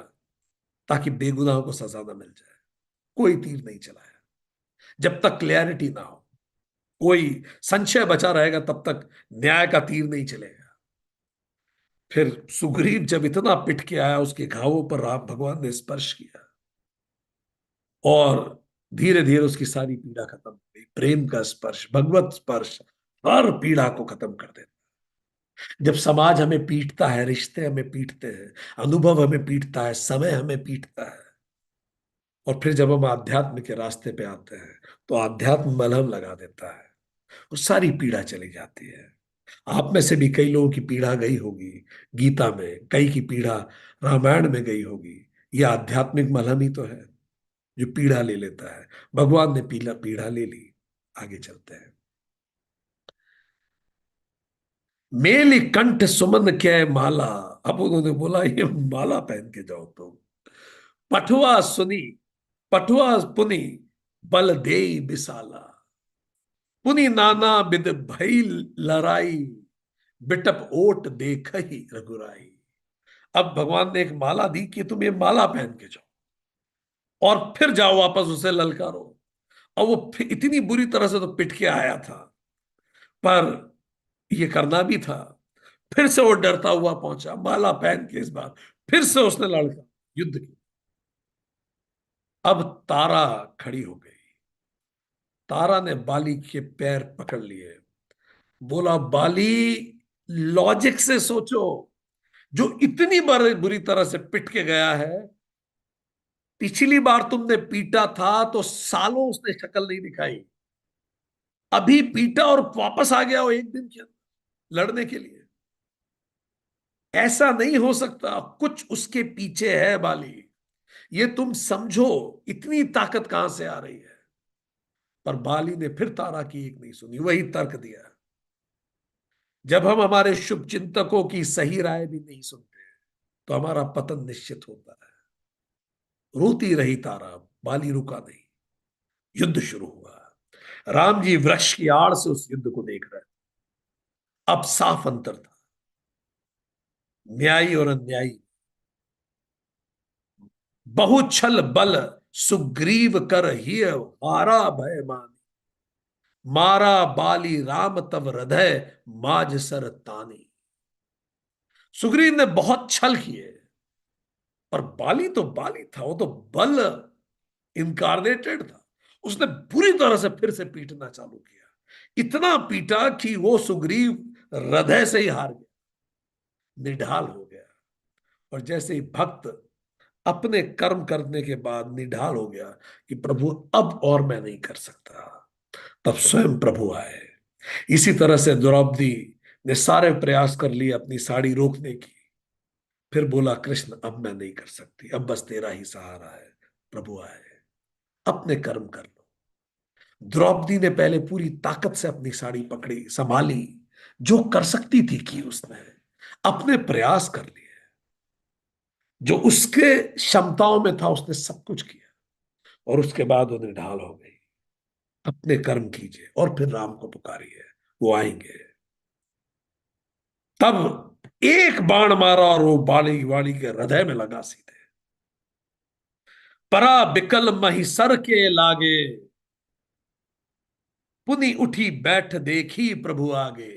ताकि बेगुनाह को सजा न मिल जाए। कोई तीर नहीं चलाया जब तक क्लैरिटी ना हो। कोई संशय बचा रहेगा तब तक न्याय का तीर नहीं चलेगा। फिर सुग्रीव जब इतना पिट के आया, उसके घावों पर राम भगवान ने स्पर्श किया और धीरे धीरे उसकी सारी पीड़ा खत्म हो गई। प्रेम का स्पर्श, भगवत स्पर्श हर पीड़ा को खत्म कर देता। जब समाज हमें पीटता है, रिश्ते हमें पीटते हैं, अनुभव हमें पीटता है, समय हमें पीटता है, और फिर जब हम आध्यात्म के रास्ते पे आते हैं तो आध्यात्म मलहम लगा देता है और सारी पीड़ा चली जाती है। आप में से भी कई लोगों की पीड़ा गई होगी गीता में, कई की पीड़ा रामायण में गई होगी। यह आध्यात्मिक मलहम ही तो है जो पीड़ा ले लेता है। भगवान ने पीला पीड़ा ले ली। आगे चलते हैं। मेली कंठ सुमन के माला। अब उन्होंने बोला ये माला पहन के जाओ तुम। पठुआ सुनी, पठुआ पुनी, बल दे बिसाला। पुनि नाना बिद भई लड़ाई, बिटप ओट देख ही रघुराई। अब भगवान ने एक माला दी कि तुम ये माला पहन के जाओ और फिर जाओ वापस उसे ललकारो। और वो इतनी बुरी तरह से तो पिट के आया था, पर ये करना भी था। फिर से वो डरता हुआ पहुंचा माला पहन के। इस बार फिर से उसने लड़का युद्ध की। अब तारा खड़ी हो गई। तारा ने बाली के पैर पकड़ लिए, बोला बाली लॉजिक से सोचो, जो इतनी बार बुरी तरह से पिट के गया है, पिछली बार तुमने पीटा था तो सालों उसने शक्ल नहीं दिखाई, अभी पीटा और वापस आ गया हो एक दिन के अंदर लड़ने के लिए। ऐसा नहीं हो सकता, कुछ उसके पीछे है बाली। ये तुम समझो, इतनी ताकत कहां से आ रही है। पर बाली ने फिर तारा की एक नहीं सुनी, वही तर्क दिया। जब हम हमारे शुभ चिंतकों की सही राय भी नहीं सुनते तो हमारा पतन निश्चित होता है। रोती रही तारा, बाली रुका नहीं। युद्ध शुरू हुआ। राम जी वृक्ष की आड़ से उस युद्ध को देख रहे थे। अब साफ अंतर था, न्यायी और अन्यायी। बहु छल बल सुग्रीव कर ही हारा भय मान, मारा बाली राम तब हृदय माज सर तानी। सुग्रीव ने बहुत छल किए, और बाली तो बाली था, वो तो बल इनकारनेटेड था। उसने बुरी तरह से फिर से पीटना चालू किया। इतना पीटा कि वो सुग्रीव हृदय से ही हार गया, निढाल हो गया। और जैसे ही भक्त अपने कर्म करने के बाद निढाल हो गया कि प्रभु अब और मैं नहीं कर सकता, तब स्वयं प्रभु आए। इसी तरह से द्रौपदी ने सारे प्रयास कर लिए अपनी साड़ी रोकने की। फिर बोला, कृष्ण अब मैं नहीं कर सकती, अब बस तेरा ही सहारा है। प्रभु आए, अपने कर्म कर लो। द्रौपदी ने पहले पूरी ताकत से अपनी साड़ी पकड़ी, संभाली, जो कर सकती थी की उसने, अपने प्रयास कर लिए, जो उसके क्षमताओं में था उसने सब कुछ किया। और उसके बाद वो निढाल हो गई। अपने कर्म कीजिए और फिर राम को पुकारिए, वो आएंगे। तब एक बाण मारा और वो बाली वाली के हृदय में लगा सीधे। परा बिकल महिसर के लागे, पुनि उठी बैठ देखी प्रभु आगे।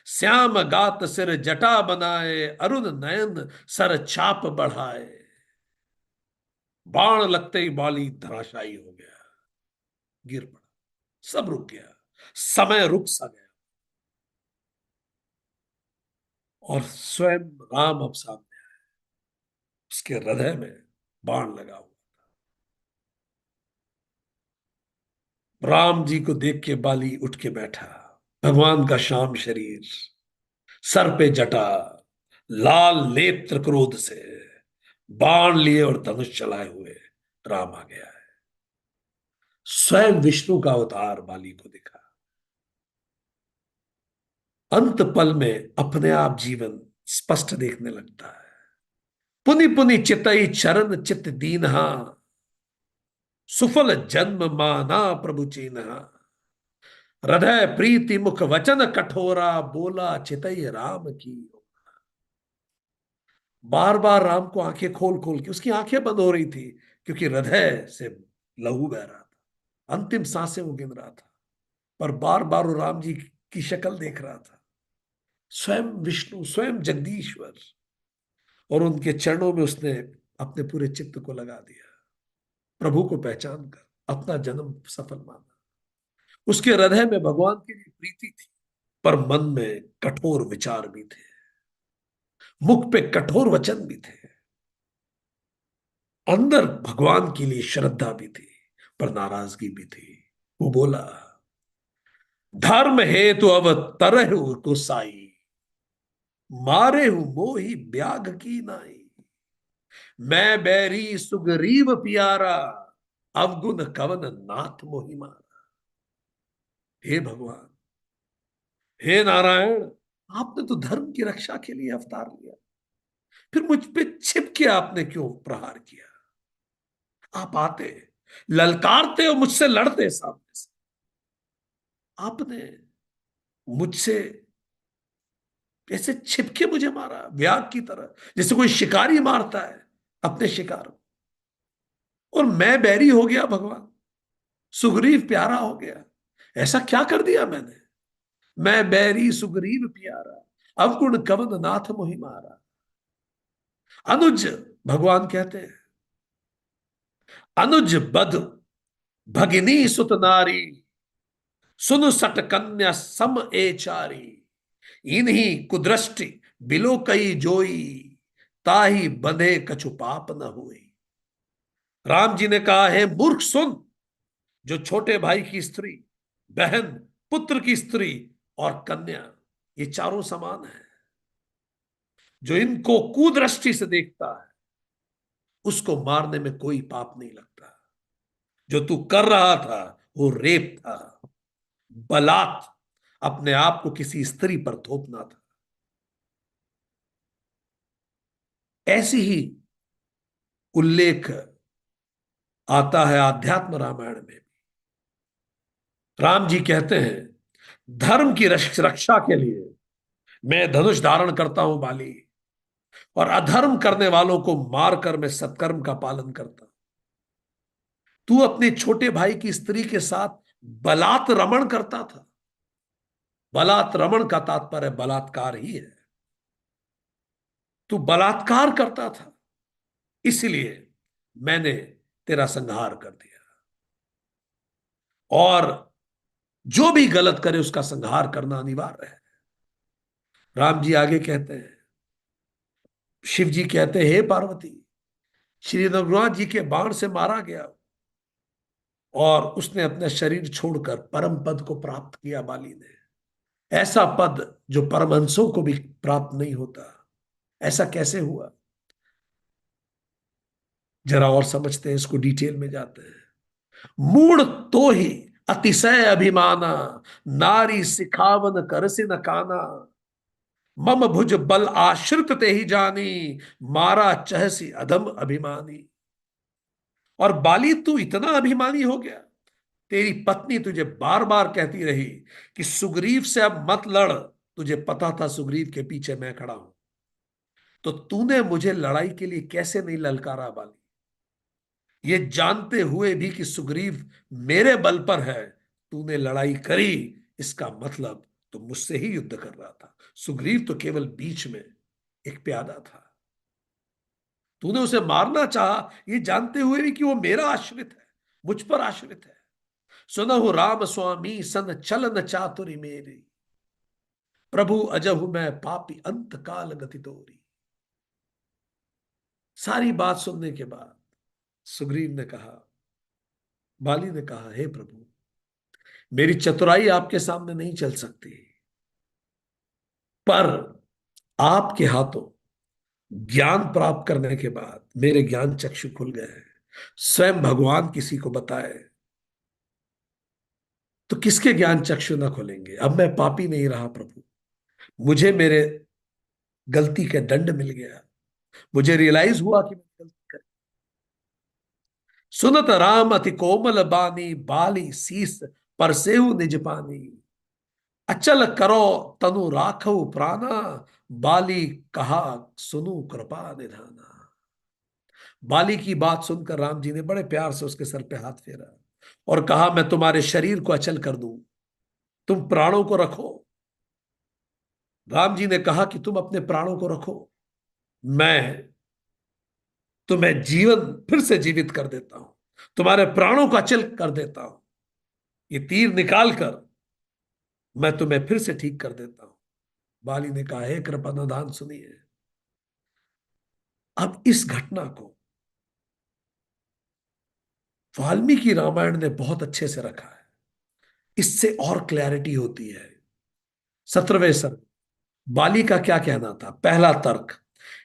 श्याम गात सिर जटा बनाए, अरुण नयन सर छाप बढ़ाए। बाण लगते ही बाली धराशायी हो गया, गिर पड़ा। सब रुक गया, समय रुक सा गया। और स्वयं राम अब सामने, उसके हृदय में बाण लगा हुआ। राम जी को देख के बाली उठ के बैठा। भगवान का श्याम शरीर, सर पे जटा, लाल नेत्र क्रोध से, बाण लिए और धनुष चलाए हुए राम आ गया है। स्वयं विष्णु का अवतार बाली को दिखा। अंत पल में अपने आप जीवन स्पष्ट देखने लगता है। पुनि पुनि चितई चरण चित दीन्हा, सुफल जन्म माना प्रभु चीन्हा। हृदय प्रीति मुख वचन कठोरा, बोला चितई राम की। बार बार राम को आंखें खोल खोल के, उसकी आंखें बंद हो रही थी क्योंकि हृदय से लहू बह रहा था, अंतिम सांसें वो गिन रहा था। पर बार बार वो राम जी की शक्ल देख रहा था, स्वयं विष्णु, स्वयं जगदीश्वर। और उनके चरणों में उसने अपने पूरे चित्त को लगा दिया। प्रभु को पहचान कर अपना जन्म सफल माना। उसके हृदय में भगवान की भी प्रीति थी, पर मन में कठोर विचार भी थे, मुख पे कठोर वचन भी थे। अंदर भगवान के लिए श्रद्धा भी थी, पर नाराजगी भी थी। वो बोला, धर्म हेतु अब तरहु कुसाई, मारे हूं मोही ब्याग की नाई। मैं बैरी सुग्रीव प्यारा, अवगुण कवन नाथ मोहि मारा। हे भगवान, हे नारायण, आपने तो धर्म की रक्षा के लिए अवतार लिया, फिर मुझ पे छिप के आपने क्यों प्रहार किया? आप आते, ललकारते और मुझसे लड़ते सामने से। आपने मुझसे ऐसे छिपके मुझे मारा, व्याग की तरह, जैसे कोई शिकारी मारता है अपने शिकार को। और मैं बैरी हो गया भगवान, सुग्रीव प्यारा हो गया। ऐसा क्या कर दिया मैंने? मैं बैरी सुग्रीव प्यारा, अवगुण कवन नाथ मोहि मारा। अनुज, भगवान कहते हैं, अनुज बध भगिनी सुत नारी, सुन सट कन्या सम एचारी। इन्हीं कुदृष्टि बिलो कई जोई, ताही बंधे कछु पाप न हुई। राम जी ने कहा है, मूर्ख सुन, जो छोटे भाई की स्त्री, बहन, पुत्र की स्त्री और कन्या, ये चारों समान है। जो इनको कुदृष्टि से देखता है उसको मारने में कोई पाप नहीं लगता। जो तू कर रहा था वो रेप था, बलात्, अपने आप को किसी स्त्री पर थोपना था। ऐसी ही उल्लेख आता है आध्यात्म रामायण में। राम जी कहते हैं, धर्म की रक्षा के लिए मैं धनुष धारण करता हूं बाली, और अधर्म करने वालों को मारकर मैं सत्कर्म का पालन करता हूं। तू अपने छोटे भाई की स्त्री के साथ बलात् रमण करता था। बलात् रमण का तात्पर्य बलात्कार ही है। तू बलात्कार करता था, इसलिए मैंने तेरा संहार कर दिया, और जो भी गलत करे उसका संहार करना अनिवार्य है। राम जी आगे कहते हैं, शिव जी कहते हैं, हे पार्वती, श्री रघुनाथ जी के बाण से मारा गया, और उसने अपना शरीर छोड़कर परम पद को प्राप्त किया बाली ने। ऐसा पद जो परमहंसों को भी प्राप्त नहीं होता। ऐसा कैसे हुआ? जरा और समझते हैं, इसको डिटेल में जाते हैं। मूढ़ तो ही अतिशय अभिमाना, नारी सिखावन करसि न काना, मम भुज बल आश्रित ते ही जानी, मारा चहसी अधम अभिमानी। और बाली, तू इतना अभिमानी हो गया, तेरी पत्नी तुझे बार बार कहती रही कि सुग्रीव से अब मत लड़, तुझे पता था सुग्रीव के पीछे मैं खड़ा हूं, तो तूने मुझे लड़ाई के लिए कैसे नहीं ललकारा बाली? ये जानते हुए भी कि सुग्रीव मेरे बल पर है, तूने लड़ाई करी, इसका मतलब तो मुझसे ही युद्ध कर रहा था। सुग्रीव तो केवल बीच में एक प्यादा था। तूने उसे मारना चाहा, ये जानते हुए भी कि वो मेरा आश्रित है, मुझ पर आश्रित है। सुनहु राम स्वामी सन चलन चातुरी मेरी, प्रभु अजहु मैं पापी अंत काल गति तोरी। सारी बात सुनने के बाद सुग्रीव ने कहा, बाली ने कहा, हे प्रभु, मेरी चतुराई आपके सामने नहीं चल सकती, पर आपके हाथों ज्ञान प्राप्त करने के बाद मेरे ज्ञान चक्षु खुल गए हैं। स्वयं भगवान किसी को बताए तो किसके ज्ञान चक्षु ना खुलेंगे? अब मैं पापी नहीं रहा प्रभु, मुझे मेरे गलती का दंड मिल गया, मुझे रियलाइज हुआ कि मैं गलती कर। सुनत राम अति कोमल बानी, बाली शीस परसेहु निज पानी, अचल करो तनु राखो प्राणा, बाली कहा सुनु कृपा निधाना। बाली की बात सुनकर राम जी ने बड़े प्यार से उसके सर पे हाथ फेरा और कहा, मैं तुम्हारे शरीर को अचल कर दूं, तुम प्राणों को रखो। राम जी ने कहा कि तुम अपने प्राणों को रखो, मैं तुम्हें जीवन फिर से जीवित कर देता हूं, तुम्हारे प्राणों को अचल कर देता हूं, ये तीर निकाल कर मैं तुम्हें फिर से ठीक कर देता हूं। बाली ने कहा, हे कृपा निधान सुनिए। अब इस घटना को वाल्मीकि रामायण ने बहुत अच्छे से रखा है, इससे और क्लैरिटी होती है। 17वें सर्ग, बाली का क्या कहना था? पहला तर्क,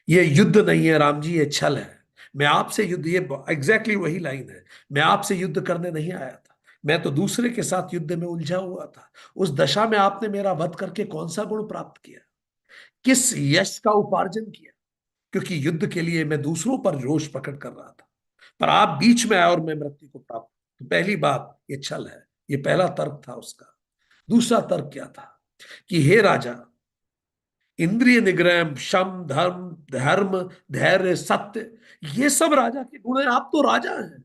ये युद्ध नहीं है राम जी, ये छल है। मैं आपसे युद्ध, ये एग्जैक्टली वही लाइन है, मैं आपसे युद्ध करने नहीं आया था, मैं तो दूसरे के साथ युद्ध में उलझा हुआ था। उस दशा में आपने मेरा वध करके कौन सा गुण प्राप्त किया, किस यश का उपार्जन किया? क्योंकि युद्ध के लिए मैं दूसरों पर रोष प्रकट कर रहा था, पर आप बीच में आए और मैं मृत्यु को प्राप्त। तो पहली बात, ये छल है, ये पहला तर्क था उसका। दूसरा तर्क क्या था कि हे राजा, इंद्रिय निग्रह, शम, धर्म, धर्म, धैर्य, सत्य, ये सब राजा के गुण हैं। आप तो राजा हैं,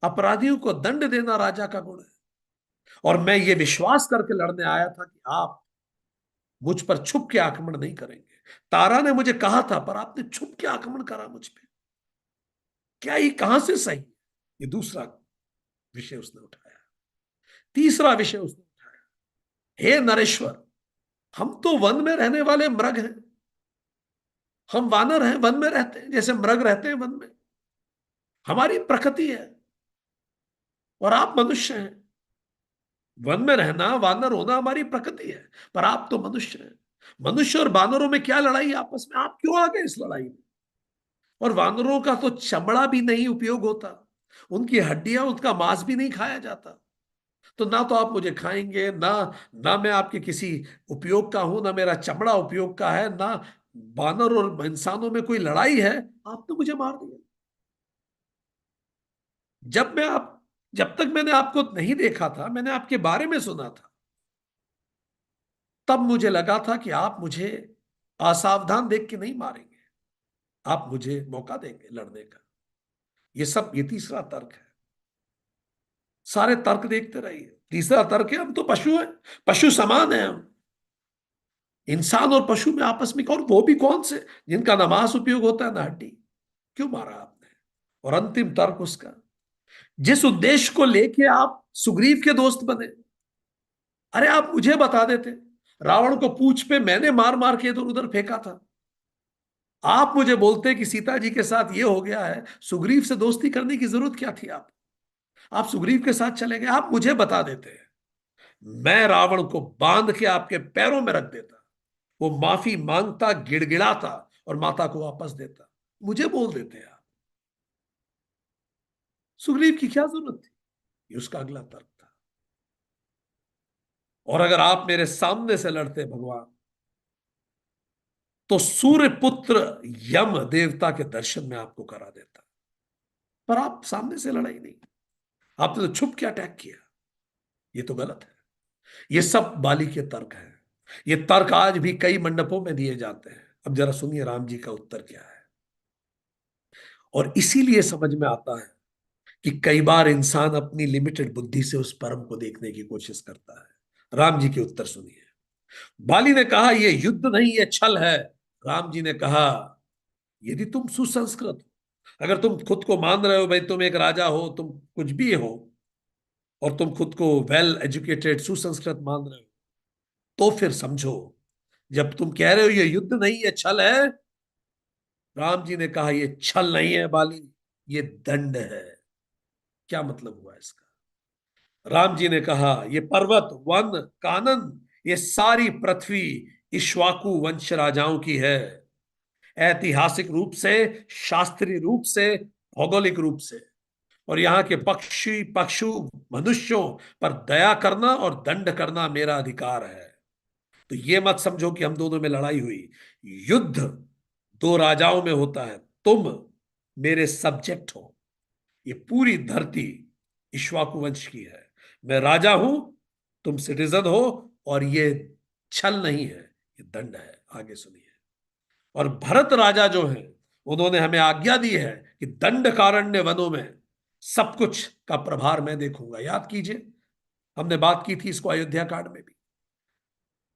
अपराधियों को दंड देना राजा का गुण है। और मैं ये विश्वास करके लड़ने आया था कि आप मुझ पर छुप के आक्रमण नहीं करेंगे। तारा ने मुझे कहा था, पर आपने छुप के आक्रमण करा मुझ पे, क्या ये कहां से सही? ये दूसरा विषय उसने उठाया। तीसरा विषय उसने उठाया, हे नरेश्वर, हम तो वन में रहने वाले मृग हैं, हम वानर हैं, वन में रहते हैं जैसे मृग रहते हैं वन में, हमारी प्रकृति है, और आप मनुष्य हैं। वन में रहना, वानर होना हमारी प्रकृति है, पर आप तो मनुष्य हैं। मनुष्य और वानरों में क्या लड़ाई आपस में? आप क्यों आ गए इस लड़ाई में? और वानरों का तो चमड़ा भी नहीं उपयोग होता, उनकी हड्डियां, उनका मांस भी नहीं खाया जाता, तो ना तो आप मुझे खाएंगे, ना ना मैं आपके किसी उपयोग का हूं, ना मेरा चमड़ा उपयोग का है, ना बानर और इंसानों में कोई लड़ाई है। आपने मुझे मार दिया। जब मैं आप जब तक मैंने आपको नहीं देखा था, मैंने आपके बारे में सुना था, तब मुझे लगा था कि आप मुझे असावधान देख के नहीं मारेंगे, आप मुझे मौका देंगे लड़ने का। ये तीसरा तर्क है। सारे तर्क देखते रहिए। तीसरा तर्क है, हम तो पशु हैं, पशु समान है हम। इंसान और पशु में आपस में, और वो भी कौन से, जिनका ना मांस उपयोग होता है ना हड्डी। क्यों मारा आपने? और अंतिम तर्क उसका, जिस उद्देश्य को लेके आप सुग्रीव के दोस्त बने, अरे आप मुझे बता देते। रावण को पूंछ पे मैंने मार मार के इधर उधर फेंका था, आप मुझे बोलते कि सीता जी के साथ ये हो गया है, सुग्रीव से दोस्ती करने की जरूरत क्या थी? आप सुग्रीव के साथ चले गए, आप मुझे बता देते। मैं रावण को बांध के आपके पैरों में रख देता, वो माफी मांगता, गिड़गिड़ाता और माता को वापस देता। मुझे बोल देते आप। सुग्रीव की क्या जरूरत थी? ये उसका अगला तर्क था। और अगर आप मेरे सामने से लड़ते भगवान, तो सूर्य पुत्र यम देवता के दर्शन में आपको करा देता। पर आप सामने से लड़ाई नहीं, आपने तो छुप के अटैक किया। ये तो गलत है। ये सब बाली के तर्क हैं। ये तर्क आज भी कई मंडपों में दिए जाते हैं। अब जरा सुनिए राम जी का उत्तर क्या है। और इसीलिए समझ में आता है कि कई बार इंसान अपनी लिमिटेड बुद्धि से उस परम को देखने की कोशिश करता है। राम जी के उत्तर सुनिए। बाली ने कहा, यह युद्ध नहीं, यह छल है। राम जी ने कहा, यदि तुम सुसंस्कृत हो, अगर तुम खुद को मान रहे हो भाई तुम एक राजा हो, तुम कुछ भी हो, और तुम खुद को वेल एजुकेटेड सुसंस्कृत मान रहे हो, तो फिर समझो। जब तुम कह रहे हो ये युद्ध नहीं ये छल है, राम जी ने कहा ये छल नहीं है बाली, ये दंड है। क्या मतलब हुआ इसका? राम जी ने कहा, ये पर्वत, वन, कानन, ये सारी पृथ्वी इक्ष्वाकु वंश राजाओं की है। ऐतिहासिक रूप से, शास्त्रीय रूप से, भौगोलिक रूप से। और यहाँ के पक्षी पशु मनुष्यों पर दया करना और दंड करना मेरा अधिकार है। तो ये मत समझो कि हम दोनों में लड़ाई हुई। युद्ध दो राजाओं में होता है। तुम मेरे सब्जेक्ट हो। ये पूरी धरती इक्ष्वाकु वंश की है। मैं राजा हूं, तुम सिटीजन हो। और ये छल नहीं है, ये दंड है। आगे सुनिए। और भरत राजा जो हैं, उन्होंने हमें आज्ञा दी है कि दंड कारण्य वनों में सब कुछ का प्रभार मैं देखूंगा। याद कीजिए, हमने बात की थी इसको अयोध्या कांड में भी,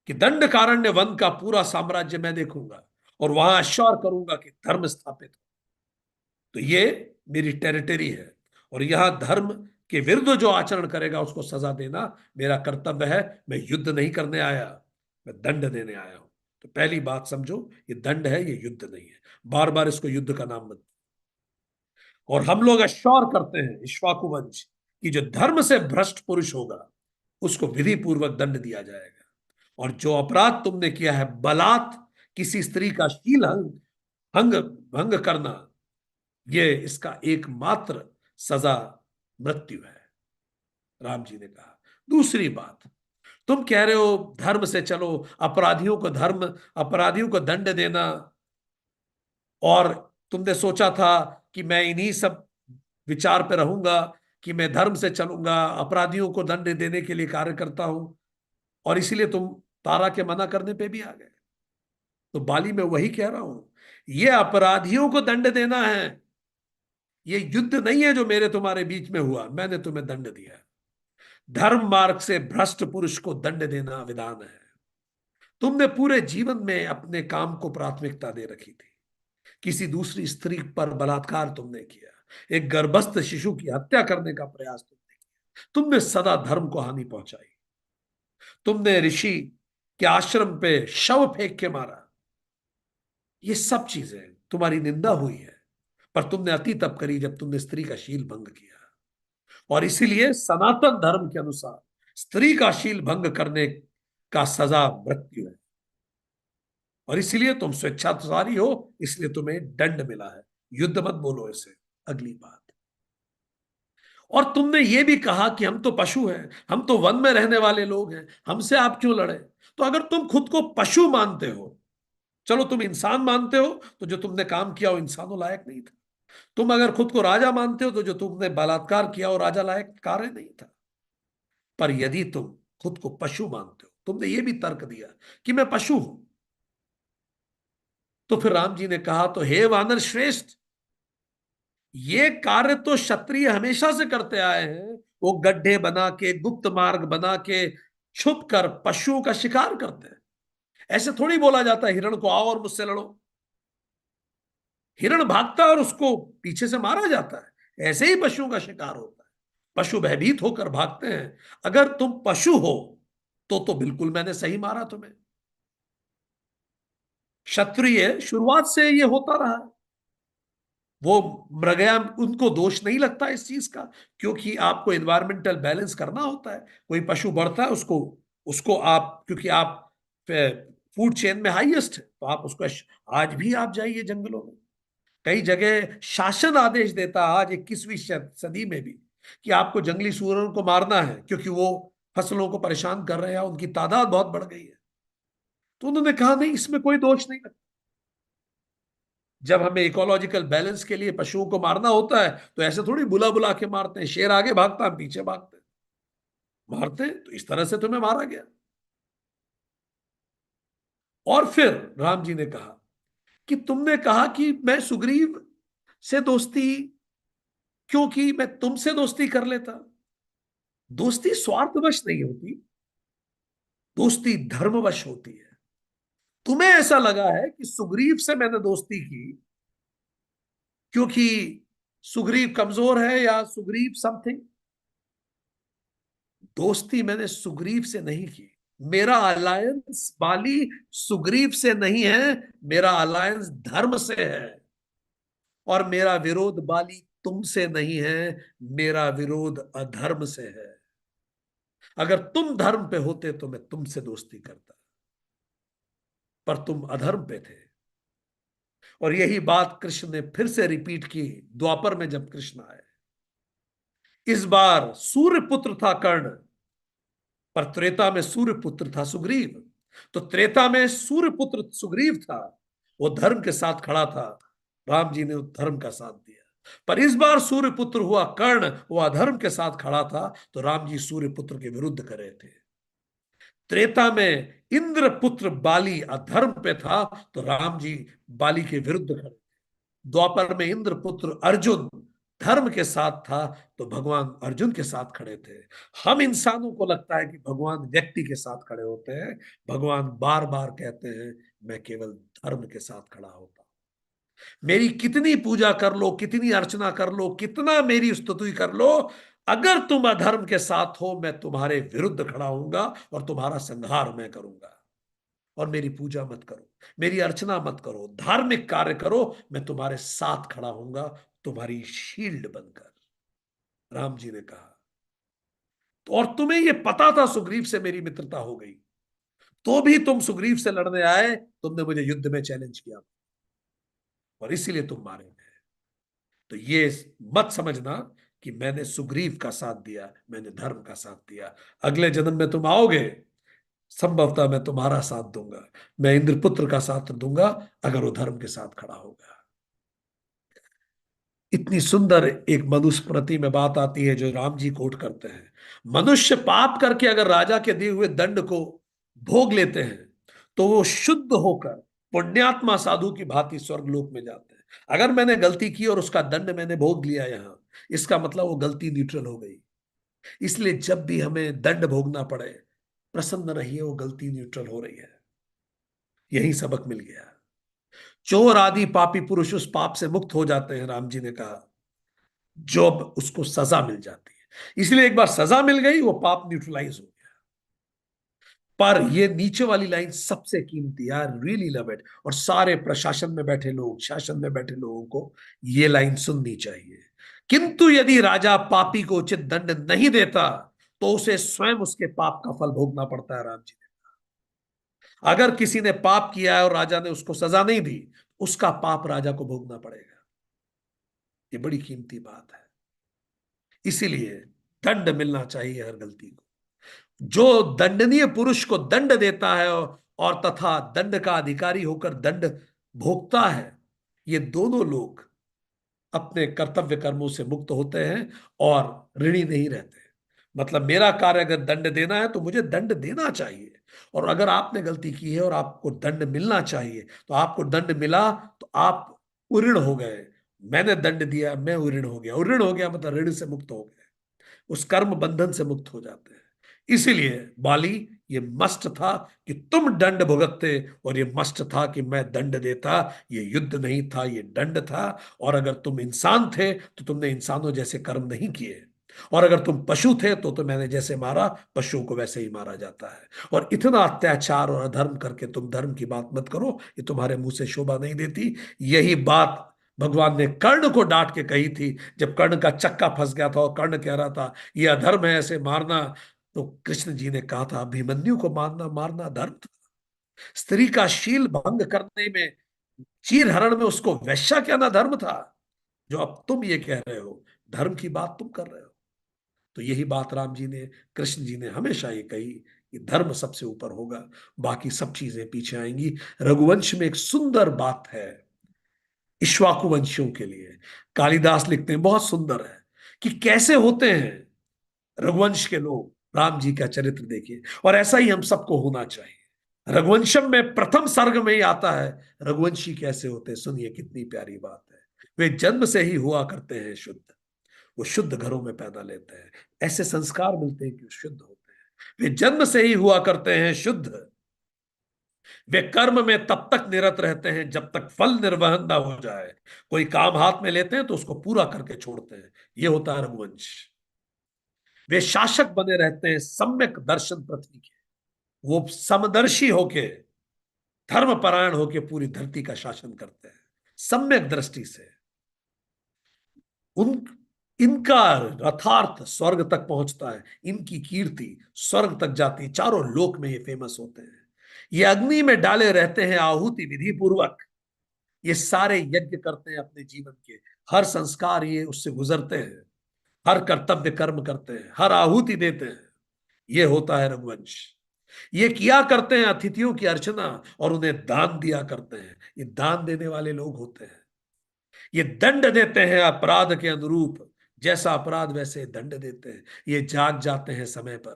कि दंड कारण्य वन का पूरा साम्राज्य मैं देखूंगा और वहां अश्योर करूंगा कि धर्म स्थापित हो। तो ये मेरी टेरिटरी है, और यहां धर्म के विरुद्ध जो आचरण करेगा उसको सजा देना मेरा कर्तव्य है। मैं युद्ध नहीं करने आया, मैं दंड देने आया हूं। तो पहली बात समझो, ये दंड है, ये युद्ध नहीं है। बार बार इसको युद्ध का नाम मत। और हम लोग अश्योर करते हैं इक्ष्वाकु वंश कि जो धर्म से भ्रष्ट पुरुष होगा उसको विधि पूर्वक दंड दिया जाएगा। और जो अपराध तुमने किया है, बलात् किसी स्त्री का शील भंग भंग करना, ये इसका एकमात्र सजा मृत्यु है। राम जी ने कहा। दूसरी बात, तुम कह रहे हो धर्म से चलो, अपराधियों को दंड देना, और तुमने सोचा था कि मैं इन्हीं सब विचार पे रहूंगा कि मैं धर्म से चलूंगा, अपराधियों को दंड देने के लिए कार्य करता हूं, और इसीलिए तुम तारा के मना करने पे भी आ गए। तो बाली में वही कह रहा हूं, ये अपराधियों को दंड देना है। ये युद्ध नहीं है जो मेरे तुम्हारे बीच में हुआ, मैंने तुम्हें दंड दिया। धर्म मार्ग से भ्रष्ट पुरुष को दंड देना विधान है। तुमने पूरे जीवन में अपने काम को प्राथमिकता दे रखी थी। किसी दूसरी स्त्री पर बलात्कार तुमने किया, एक गर्भस्थ शिशु की हत्या करने का प्रयास तुमने किया, तुमने सदा धर्म को हानि पहुंचाई। तुमने ऋषि के आश्रम पे शव फेंक के मारा। ये सब चीजें तुम्हारी निंदा हुई है। पर तुमने अति तप करी जब तुमने स्त्री का शील भंग किया। और इसीलिए सनातन धर्म के अनुसार स्त्री का शील भंग करने का सजा मृत्यु है। और इसीलिए तुम स्वेच्छाचारी हो, इसलिए तुम्हें दंड मिला है। युद्ध मत बोलो इसे। अगली बात, और तुमने ये भी कहा कि हम तो पशु हैं, हम तो वन में रहने वाले लोग हैं, हमसे आप क्यों लड़े? तो अगर तुम खुद को पशु मानते हो, चलो तुम इंसान मानते हो, तो जो तुमने काम किया वो इंसानों लायक नहीं था। तुम अगर खुद को राजा मानते हो, तो जो तुमने बलात्कार किया वो राजा लायक कार्य नहीं था। पर यदि तुम खुद को पशु मानते हो, तुमने ये भी तर्क दिया कि मैं पशु हूं, तो फिर राम जी ने कहा, तो हे वानर श्रेष्ठ, ये कार्य तो क्षत्रिय हमेशा से करते आए हैं। वो गड्ढे बना के, गुप्त मार्ग बना के, छुप कर पशुओं का शिकार करते हैं। ऐसे थोड़ी बोला जाता है हिरण को आओ और मुझसे लड़ो। हिरण भागता है और उसको पीछे से मारा जाता है। ऐसे ही पशुओं का शिकार होता है। पशु भयभीत होकर भागते हैं। अगर तुम पशु हो तो बिल्कुल मैंने सही मारा तुम्हें। क्षत्रिय शुरुआत से ये होता रहा है। वो मृगया, उनको दोष नहीं लगता इस चीज का, क्योंकि आपको एनवायरमेंटल बैलेंस करना होता है। कोई पशु बढ़ता है, उसको उसको आप, क्योंकि आप फूड चेन में हाईएस्ट है, तो आप उसको, आज भी आप जाइए जंगलों में, कई जगह शासन आदेश देता है आज 21वीं सदी में भी, कि आपको जंगली सूअरों को मारना है, क्योंकि वो फसलों को परेशान कर रहे हैं, उनकी तादाद बहुत बढ़ गई है। तो उन्होंने कहा नहीं, इसमें कोई दोष नहीं लगता। जब हमें इकोलॉजिकल बैलेंस के लिए पशुओं को मारना होता है, तो ऐसे थोड़ी बुला बुला के मारते हैं, शेर आगे भागता है पीछे भागते हैं, मारते हैं, तो इस तरह से तुम्हें मारा गया। और फिर राम जी ने कहा कि तुमने कहा कि मैं सुग्रीव से दोस्ती, क्योंकि मैं तुमसे दोस्ती कर लेता। दोस्ती स्वार्थवश नहीं होती, दोस्ती धर्मवश होती है। तुम्हें ऐसा लगा है कि सुग्रीव से मैंने दोस्ती की क्योंकि सुग्रीव कमजोर है या सुग्रीव समथिंग। दोस्ती मैंने सुग्रीव से नहीं की। मेरा अलायंस बाली सुग्रीव से नहीं है, मेरा अलायंस धर्म से है। और मेरा विरोध बाली तुमसे नहीं है, मेरा विरोध अधर्म से है। अगर तुम धर्म पे होते तो मैं तुमसे दोस्ती करता, पर तुम अधर्म पे थे। और यही बात कृष्ण ने फिर से रिपीट की द्वापर में, जब कृष्ण आए। इस बार सूर्य पुत्र था कर्ण, पर त्रेता में सूर्य पुत्र था सुग्रीव। तो त्रेता में सूर्य पुत्र सुग्रीव था, वो धर्म के साथ खड़ा था, राम जी ने उस धर्म का साथ दिया। पर इस बार सूर्य पुत्र हुआ कर्ण, वो अधर्म के साथ खड़ा था, तो राम जी सूर्य पुत्र के विरुद्ध कर रहे थे। त्रेता में इंद्र पुत्र बाली अधर्म पे था, तो राम जी बाली के विरुद्ध खड़े। द्वापर में इंद्र पुत्र अर्जुन धर्म के साथ था, तो भगवान अर्जुन के साथ खड़े थे। हम इंसानों को लगता है कि भगवान व्यक्ति के साथ खड़े होते हैं। भगवान बार बार कहते हैं, मैं केवल धर्म के साथ खड़ा होता हूं। मेरी कितनी पूजा कर लो, कितनी अर्चना कर लो, कितना मेरी स्तुति कर लो, अगर तुम अधर्म के साथ हो, मैं तुम्हारे विरुद्ध खड़ा होऊंगा और तुम्हारा संहार मैं करूंगा। और मेरी पूजा मत करो, मेरी अर्चना मत करो, धार्मिक कार्य करो, मैं तुम्हारे साथ खड़ा होऊंगा, तुम्हारी शील्ड बनकर। राम जी ने कहा, तो और तुम्हें यह पता था सुग्रीव से मेरी मित्रता हो गई, तो भी तुम सुग्रीव से लड़ने आए, तुमने मुझे युद्ध में चैलेंज किया, और इसीलिए तुम मारे गए। तो ये मत समझना कि मैंने सुग्रीव का साथ दिया, मैंने धर्म का साथ दिया। अगले जन्म में तुम आओगे, संभवतः मैं तुम्हारा साथ दूंगा, मैं इंद्रपुत्र का साथ दूंगा, अगर वो धर्म के साथ खड़ा होगा। इतनी सुंदर एक मनुस्मृति में बात आती है जो राम जी कोट करते हैं। मनुष्य पाप करके अगर राजा के दिए हुए दंड को भोग लेते हैं, तो वो शुद्ध होकर पुण्यात्मा साधु की भांति स्वर्गलोक में जाते हैं। अगर मैंने गलती की और उसका दंड मैंने भोग लिया यहां, इसका मतलब वो गलती न्यूट्रल हो गई। इसलिए जब भी हमें दंड भोगना पड़े, प्रसन्न रहिए, वो गलती न्यूट्रल हो रही है। यही सबक मिल गया। चोर आदि पापी पुरुष उस पाप से मुक्त हो जाते हैं, राम जी ने कहा, जब उसको सजा मिल जाती है। इसलिए एक बार सजा मिल गई, वो पाप न्यूट्रलाइज हो गया। पर ये नीचे वाली लाइन सबसे कीमती यार, रियली लव इट, और सारे प्रशासन में बैठे लोग, शासन में बैठे लोगों को ये लाइन सुननी चाहिए। किंतु यदि राजा पापी को उचित दंड नहीं देता, तो उसे स्वयं उसके पाप का फल भोगना पड़ता है, राम जी ने। अगर किसी ने पाप किया है और राजा ने उसको सजा नहीं दी, उसका पाप राजा को भोगना पड़ेगा। ये बड़ी कीमती बात है। इसीलिए दंड मिलना चाहिए हर गलती को। जो दंडनीय पुरुष को दंड देता है और तथा दंड का अधिकारी होकर दंड भोगता है, ये दोनों लोग अपने कर्तव्य कर्मों से मुक्त होते हैं और ऋणी नहीं रहते। मतलब मेरा कार्य अगर दंड देना है तो मुझे दंड देना चाहिए, और अगर आपने गलती की है और आपको दंड मिलना चाहिए तो आपको दंड मिला तो आप उऋण हो गए। मैंने दंड दिया, मैं उऋण हो गया। उऋण हो गया मतलब ऋण से मुक्त हो गए, उस कर्म बंधन से मुक्त हो जाते हैं। इसीलिए बाली, ये मस्ट था कि तुम दंड भुगतते, और ये मस्ट था कि मैं दंड देता। ये युद्ध नहीं था, ये दंड था। और अगर तुम इंसान थे तो तुमने इंसानों जैसे कर्म नहीं किए, और अगर तुम पशु थे तो मैंने जैसे मारा, पशुओं को वैसे ही मारा जाता है। और इतना अत्याचार और अधर्म करके तुम धर्म की बात मत करो, ये तुम्हारे मुंह से शोभा नहीं देती। यही बात भगवान ने कर्ण को डांट के कही थी, जब कर्ण का चक्का फंस गया था और कर्ण कह रहा था ये अधर्म है ऐसे मारना। तो कृष्ण जी ने कहा था अभिमन्यु को मारना मारना धर्म था। स्त्री का शील भंग करने में, चीर हरण में उसको वैश्या कहना धर्म था। जो अब तुम ये कह रहे हो, धर्म की बात तुम कर रहे हो। तो यही बात राम जी ने, कृष्ण जी ने हमेशा ये कही कि धर्म सबसे ऊपर होगा, बाकी सब चीजें पीछे आएंगी। रघुवंश में एक सुंदर बात है इक्ष्वाकु वंशियों के लिए। कालिदास लिखते हैं, बहुत सुंदर है, कि कैसे होते हैं रघुवंश के लोग। राम जी का चरित्र देखिए, और ऐसा ही हम सबको होना चाहिए। रघुवंशम में प्रथम सर्ग में ही आता है रघुवंशी कैसे होते हैं। सुनिए कितनी प्यारी बात है। वे जन्म से ही हुआ करते हैं शुद्ध, वो शुद्ध घरों में पैदा लेते हैं, ऐसे संस्कार मिलते हैं कि वो शुद्ध होते हैं। वे जन्म से ही हुआ करते हैं शुद्ध, वे कर्म में तब तक निरत रहते हैं जब तक फल निर्वहन ना हो जाए। कोई काम हाथ में लेते हैं तो उसको पूरा करके छोड़ते हैं, ये होता है रघुवंश। वे शासक बने रहते हैं सम्यक दर्शन पृथ्वी के, वो समदर्शी होके, धर्मपरायण होके पूरी धरती का शासन करते हैं सम्यक दृष्टि से। उन इनका रथार्थ स्वर्ग तक पहुंचता है, इनकी कीर्ति स्वर्ग तक जाती है, चारों लोक में ये फेमस होते हैं। ये अग्नि में डाले रहते हैं आहुति विधि पूर्वक, ये सारे यज्ञ करते हैं अपने जीवन के, हर संस्कार ये उससे गुजरते हैं, हर कर्तव्य कर्म करते हैं, हर आहुति देते हैं। ये होता है रघुवंश। ये किया करते हैं अतिथियों की अर्चना और उन्हें दान दिया करते हैं, ये दान देने वाले लोग होते हैं। ये दंड देते हैं अपराध के अनुरूप, जैसा अपराध वैसे दंड देते हैं। ये जाग जाते हैं समय पर,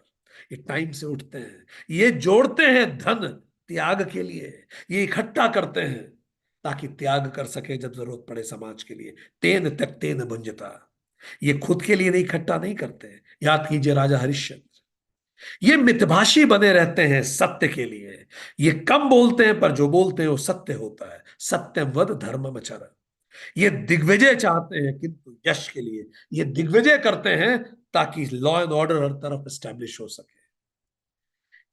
ये टाइम से उठते हैं, ये जोड़ते हैं धन त्याग के लिए, ये इकट्ठा करते हैं ताकि त्याग कर सके जब जरूरत पड़े समाज के लिए। तेन तक तेन भुंजता, ये खुद के लिए नहीं, इकट्ठा नहीं करते। याद कीजिए राजा हरिश्चंद्र। ये मितभाषी बने रहते हैं सत्य के लिए, ये कम बोलते हैं पर जो बोलते हैं वो सत्य होता है। सत्यम वद धर्मम। ये दिग्विजय चाहते हैं किंतु यश के लिए, ये दिग्विजय करते हैं ताकि लॉ एंड ऑर्डर हर तरफ स्टैब्लिश हो सके।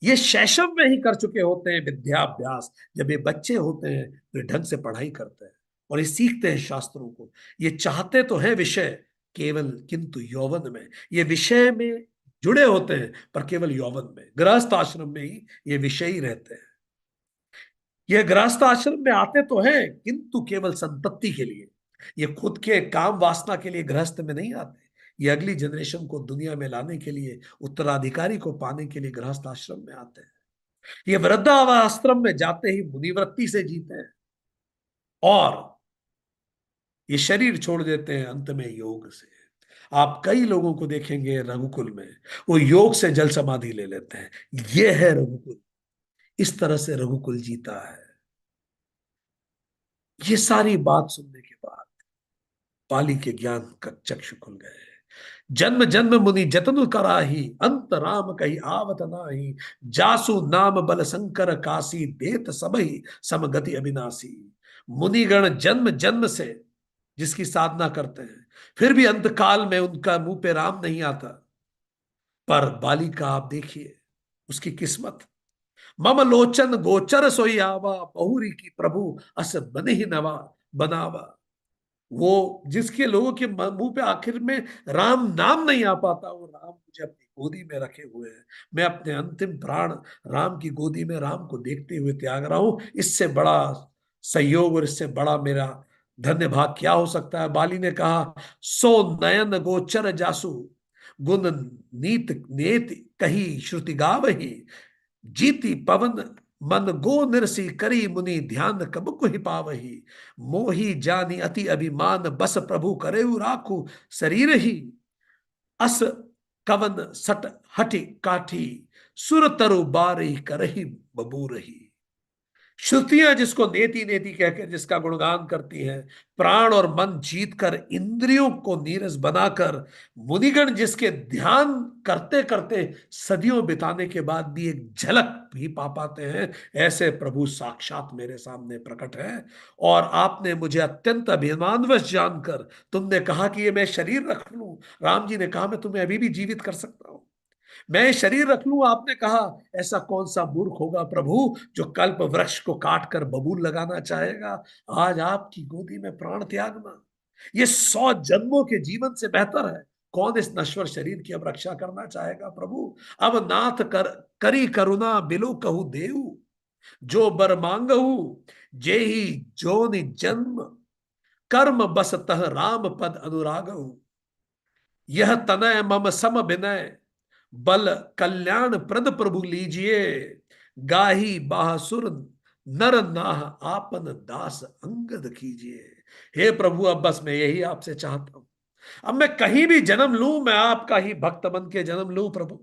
ये शैशव में ही कर चुके होते हैं विद्याभ्यास, जब ये बच्चे होते हैं तो ये ढंग से पढ़ाई करते हैं और ये सीखते हैं शास्त्रों को। ये चाहते तो हैं विषय केवल, किंतु यौवन में ये विषय में जुड़े होते हैं, पर केवल यौवन में, गृहस्थ आश्रम में ही ये विषय ही रहते हैं। ये गृहस्थ आश्रम में आते तो हैं किंतु केवल संतति के लिए, ये खुद के काम वासना के लिए गृहस्थ में नहीं आते। ये अगली जनरेशन को दुनिया में लाने के लिए, उत्तराधिकारी को पाने के लिए गृहस्थ आश्रम में आते हैं। ये वृद्धाश्रम में जाते ही मुनिवृत्ति से जीते हैं, और ये शरीर छोड़ देते हैं अंत में योग से। आप कई लोगों को देखेंगे रघुकुल में, वो योग से जल समाधि ले लेते हैं। ये है रघुकुल, इस तरह से रघुकुल जीता है। ये सारी बात सुनने के बाद पाली के ज्ञान का चक्षु खुल गए। जन्म जन्म मुनि जतन कराही, अंत राम कही आवत नाही। जासु नाम बल शंकर काशी, देत सबही समगति अविनाशी। मुनिगण जन्म जन्म से जिसकी साधना करते हैं, फिर भी अंत काल में उनका मुंह पे राम नहीं आता। पर बाली का आप देखिए उसकी किस्मत, मम लोचन गोचर सोई आवा, बहुरी की प्रभु अस बने ही नवा बनावा। वो जिसके लोगों के मुंह पे आखिर में राम नाम नहीं आ पाता, वो राम मुझे अपनी गोदी में रखे हुए हैं। मैं अपने अंतिम प्राण राम की गोदी में राम को देखते हुए त्याग रहा हूं। इससे बड़ा सहयोग और इससे बड़ा मेरा धन्य भाग क्या हो सकता है। बाली ने कहा, सो नयन गोचर जासु, गुण नीत नेत कही श्रुति गावही, जीति पवन मन गो निरसी, करी मुनि ध्यान कब कुहि पावही, मोही जानी अति अभिमान, बस प्रभु करे राखू शरीर ही, अस कवन सट हटि काठी, सुर तरु बारही करही बबूरही। श्रुतियां जिसको नेति नेति कहकर जिसका गुणगान करती हैं, प्राण और मन जीतकर इंद्रियों को नीरस बनाकर, मुनिगण जिसके ध्यान करते करते सदियों बिताने के बाद भी एक झलक भी पा पाते हैं, ऐसे प्रभु साक्षात मेरे सामने प्रकट है। और आपने मुझे अत्यंत अभिमानवश जानकर तुमने कहा कि ये मैं शरीर रख लूं। राम जी ने कहा, मैं तुम्हें अभी भी जीवित कर सकता हूं, मैं शरीर रख लूं। आपने कहा, ऐसा कौन सा मूर्ख होगा प्रभु जो कल्प वृक्ष को काट कर बबूल लगाना चाहेगा। आज आपकी गोदी में प्राण त्यागना, ये 100 जन्मों के जीवन से बेहतर है। कौन इस नश्वर शरीर की अब रक्षा करना चाहेगा प्रभु। अब नाथ कर करी करुणा बिलो कहू देऊ, जो बर मांगहु जेहि जोनि जन्म, कर्म बस तह राम पद अनुरागहु, यह तनय मम सम विनय, बल कल्याण प्रद प्रभु लीजिए, गाही बाहसुर नर नाह आपन दास अंगद कीजिए। हे प्रभु, अब बस मैं यही आपसे चाहता हूं, अब मैं कहीं भी जन्म लूं, मैं आपका ही भक्त बन के जन्म लूं प्रभु।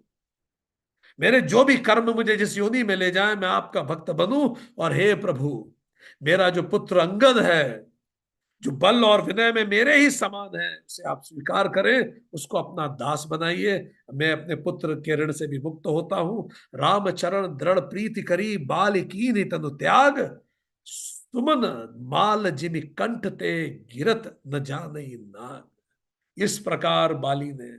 मेरे जो भी कर्म मुझे जिस योनि में ले जाए, मैं आपका भक्त बनूं। और हे प्रभु, मेरा जो पुत्र अंगद है, जो बल और विनय में मेरे ही समान है, उसे आप स्वीकार करें, उसको अपना दास बनाइए। मैं अपने पुत्र के ऋण से भी मुक्त होता हूं। राम चरण दृढ़ प्रीति करी, बाल कीन्हि तनु त्याग, सुमन माल जिमि कंठ ते, गिरत न जानई नाग। इस प्रकार बाली ने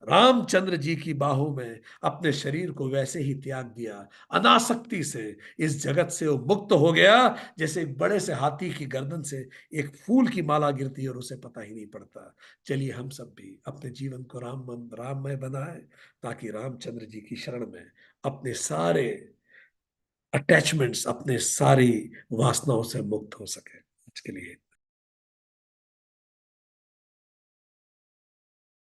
रामचंद्र जी की बाहों में अपने शरीर को वैसे ही त्याग दिया, अनासक्ति से इस जगत से वो मुक्त हो गया, जैसे एक बड़े से हाथी की गर्दन से एक फूल की माला गिरती है और उसे पता ही नहीं पड़ता। चलिए हम सब भी अपने जीवन को राममय बनाए, ताकि रामचंद्र जी की शरण में अपने सारे अटैचमेंट्स, अपने सारी वासनाओं से मुक्त हो सके। आज के लिए